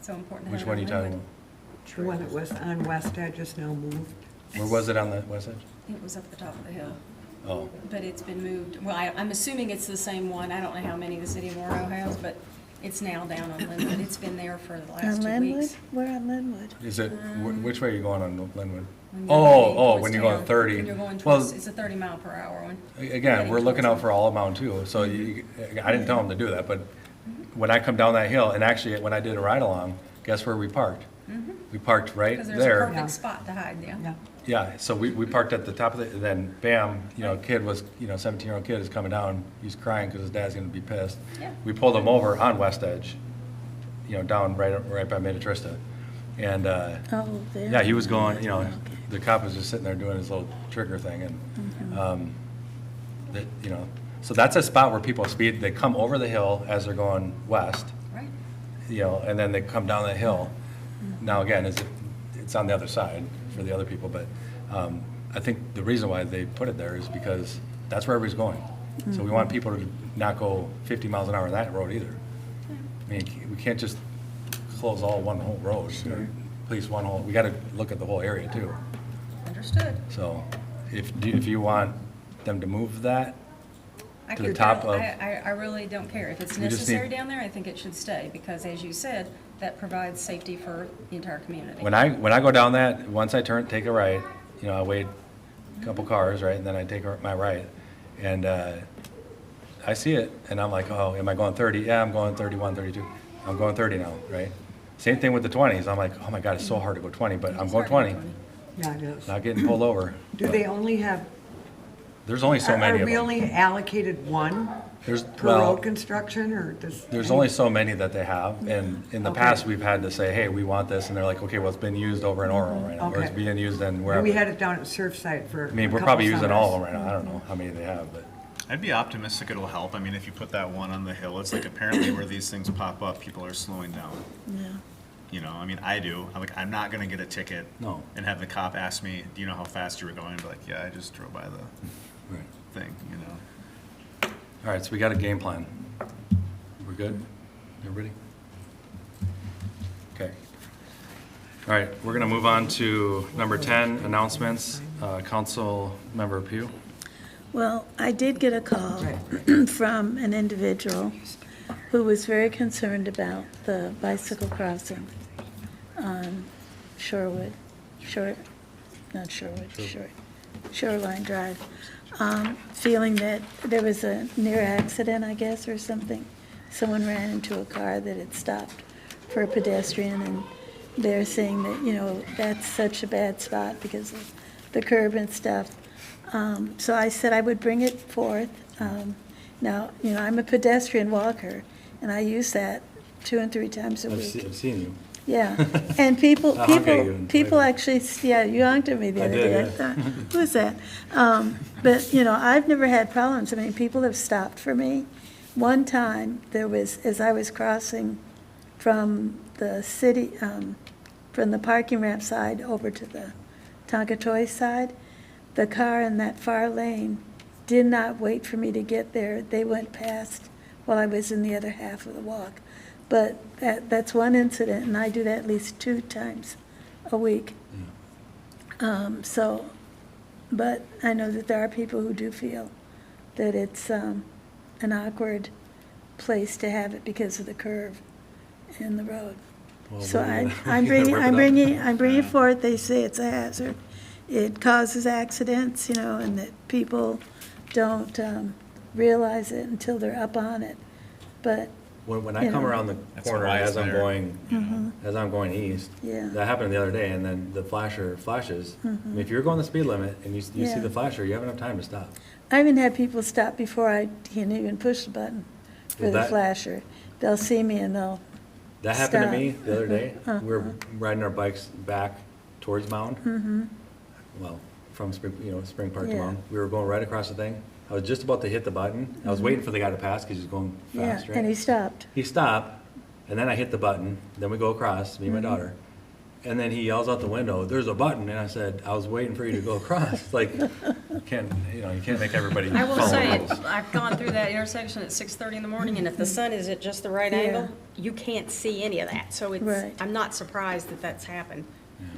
so important to Which have one it are on you talking Linwood? about? the one that was on West Edge is now moved? Where was it on the west edge? It was up the top of the hill, Oh, but it's been moved. Well, I'm assuming it's the same one. I don't know how many the city of Morrow has, but it's now down on Linwood. It's been there for the last On 2 Linwood? weeks. Where on Linwood? is it, which way are you going on Linwood? When you're heading Oh, towards when you're going town, 30. When you're going Well, towards, it's a 30 mile per hour one. again, we're looking out for all of Mound too, so I didn't tell them to do that, but when I come down that hill, and actually, when I did a ride-along, guess where we parked? We parked right Because there's a there. perfect spot to hide, yeah. Yeah, so we parked at the top of the, then bam, kid was, 17-year-old kid is coming down, he's crying because his dad's gonna be pissed. Yeah. We pulled him over on West Edge, down right by Metatrista. And, Oh, there. yeah, he was going, Okay. the cop was just sitting there doing his little trigger thing, and, so that's a spot where people speed, they come over the hill as they're going west, Right. and then they come down the hill. Now, again, it's on the other side for the other people, but I think the reason why they put it there is because that's where everybody's going. So we want people to not go 50 miles an hour on that road either. I mean, we can't just close one whole road, police one whole, we gotta look at the whole area too. Understood. So if you want them to move that I to the could top tell- of. I really don't care. If it's We just necessary need- down there, I think it should stay, because as you said, that provides safety for the entire community. When I go down that, once I take a right, I wait a couple cars, right, and then I take my right, and I see it, and I'm like, oh, am I going 30? Yeah, I'm going 31, 32. I'm going 30 now, right? Same thing with the 20s. I'm like, oh my God, it's so hard to go 20, but I'm It's going hard to 20. go 20. Yeah, it is. Not getting pulled over. Do but they only have, There's only so many are of we them. only allocated one There's, per well, road construction, or does? there's only so many that they have, and in the Okay. past, we've had to say, hey, we want this, and they're like, okay, well, it's been used over in Oro right now, or it's Okay. being used in wherever. We had it down at Surfside for I mean, a we're couple probably using all of summers. them right now. I don't know how many they have, but. I'd be optimistic it'll help. I mean, if you put that one on the hill, it's like apparently where these things pop up, people are slowing down. Yeah. I mean, I do. I'm not gonna get a ticket. No. And have the cop ask me, do you know how fast you were going? And be like, yeah, I just drove by the Right. thing, All right, so we got a game plan. We're good? Everybody? Okay. All right, we're going to move on to number 10, announcements. Council Member Pugh. Well, I did get a call from an individual who was very concerned about the bicycle crossing on Shoreline Drive, feeling that there was a near accident, I guess, or something. Someone ran into a car that had stopped for a pedestrian, and they're saying that, you know, that's such a bad spot because of the curb and stuff. So I said I would bring it forth. Now, you know, I'm a pedestrian walker, and I use that 2 and 3 times a week. I've seen you. Yeah, and people, I'll honk at you and people wave. actually, yeah, you honked at me the I other did, day. yeah. I thought, who is that? But, you know, I've never had problems. I mean, people have stopped for me. One time, there was, as I was crossing from the city, from the parking ramp side over to the Tonka Toy side, the car in that far lane did not wait for me to get there. They went past while I was in the other half of the walk. But that's one incident, and I do that at least 2 times a week. But I know that there are people who do feel that it's an awkward place to have it because of the curve in the road. Well, So we're I'm gonna bringing, rip it up. I'm bringing forth, they say it's a hazard. It causes accidents, you know, and that people don't realize it until they're up on it. But, When I you come know. around the That's corner why it's as I'm there. going, Mhm. as I'm going east, Yeah. that happened the other day, and then the flasher flashes. I mean, Mhm. if you're going the speed limit and you see Yeah. the flasher, you have enough time to stop. I even had people stop before I can even push the button for Well, the that- flasher. They'll see me and they'll That happened to stop. me the other day. Uh-huh. We were riding our bikes back towards Mound. Mm-hmm. Well, from Spring, Spring Park to Yeah. Mound. We were going right across the thing. I was just about to hit the button. I was Mhm. waiting for the guy to pass because he's going Yeah, fast, right? and he stopped. He stopped, and then I hit the button. Then we go across, me and my Mhm. daughter. And then he yells out the window, "There's a button." And I said, "I was waiting for you to go across." Like, you can't make everybody I will follow say, rules. I've gone through that intersection at 6:30 in the morning, and if the sun is at just the right Yeah. angle, you can't see any of that. So it's, Right. I'm not surprised that that's happened.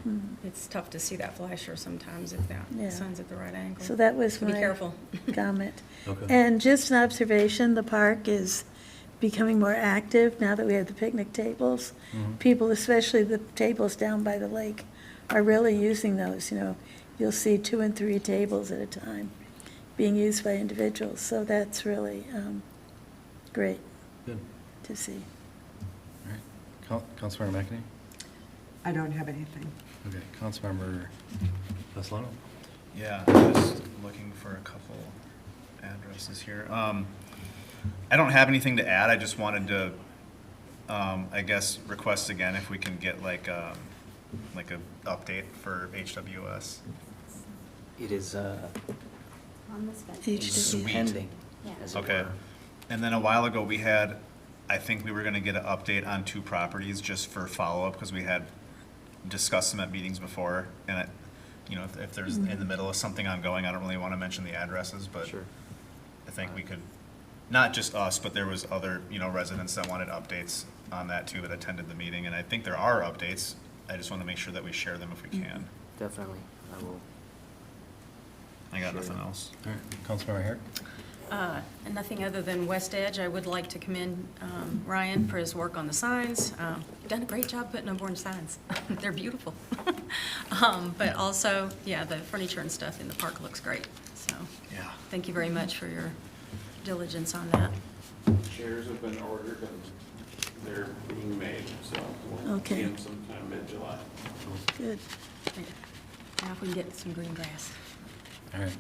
Mhm. It's tough to see that flasher sometimes if Yeah. the sun's at the right angle. So that was So be my careful. comment. Okay. And just an observation, the park is becoming more active now that we have the picnic tables. Mhm. People, especially the tables down by the lake, are really using those, you know. You'll see 2 and 3 tables at a time being used by individuals, so that's really great Good. to see. All right. Councilmember McEnany? I don't have anything. Okay. Councilmember Castellano? Yeah, I'm just looking for a couple addresses here. I don't have anything to add. I just wanted to, I guess, request again if we can get like a update for HWS. It is On this bench. HW. pending. Yeah. as it Okay. were. And then a while ago, I think we were gonna get an update on 2 properties just for follow-up, because we had discussed them at meetings before. And if there's in the middle of something ongoing, I don't really wanna mention the addresses, but Sure. I think we could, not just us, but there was other, residents that wanted updates on that too, that attended the meeting. And I think there are updates. I just wanna make sure that we share them if we can. Definitely, I will. I got Sure. nothing else. All right. Councilmember Herrick? And nothing other than West Edge. I would like to commend Ryan for his work on the signs. You've done a great job putting up orange signs. They're beautiful. But also, yeah, the furniture and stuff in the park looks great. So, Yeah. thank you very much for your diligence on that. Chairs have been ordered and they're being made, so we'll Okay. see them sometime mid-July. Good. Now if we can get some green grass. All right.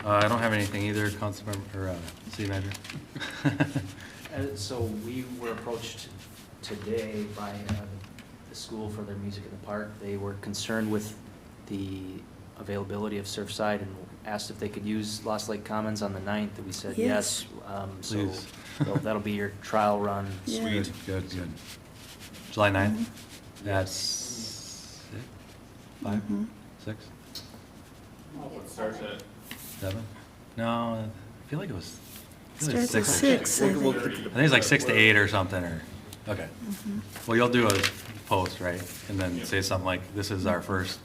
I don't have anything either, Councilmember, or City Manager. So we were approached today by the school for their music in the park. They were concerned with the availability of Surfside and asked if they could use Lost Lake Commons on the 9th, and we said yes. So Please. that'll be your trial run. Yeah. Good, good, good. July 9th? That's 5, 6, It starts at 7? No, I feel like it was. I feel like Starts at 6. 6, I think. I think it's like 6 to 8 or something, or, okay. Well, you'll do a post, right? And then say something like, this is our first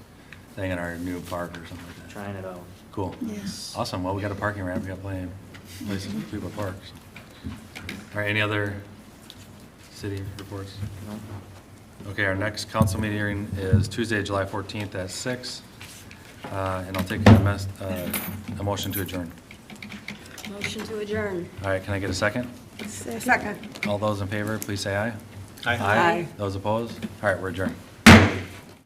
thing in our new park or something like that. Trying it out. Cool. Yes. Awesome. Well, we got a parking ramp, we got plenty of places for people to park. So. All right, any other city reports? Okay, our next council meeting is Tuesday, July 14th at 6. And I'll take a motion to adjourn. Motion to adjourn. All right, can I get a second? Second. All those in favor, please say aye. Aye. Aye. Those opposed? All right, we're adjourned.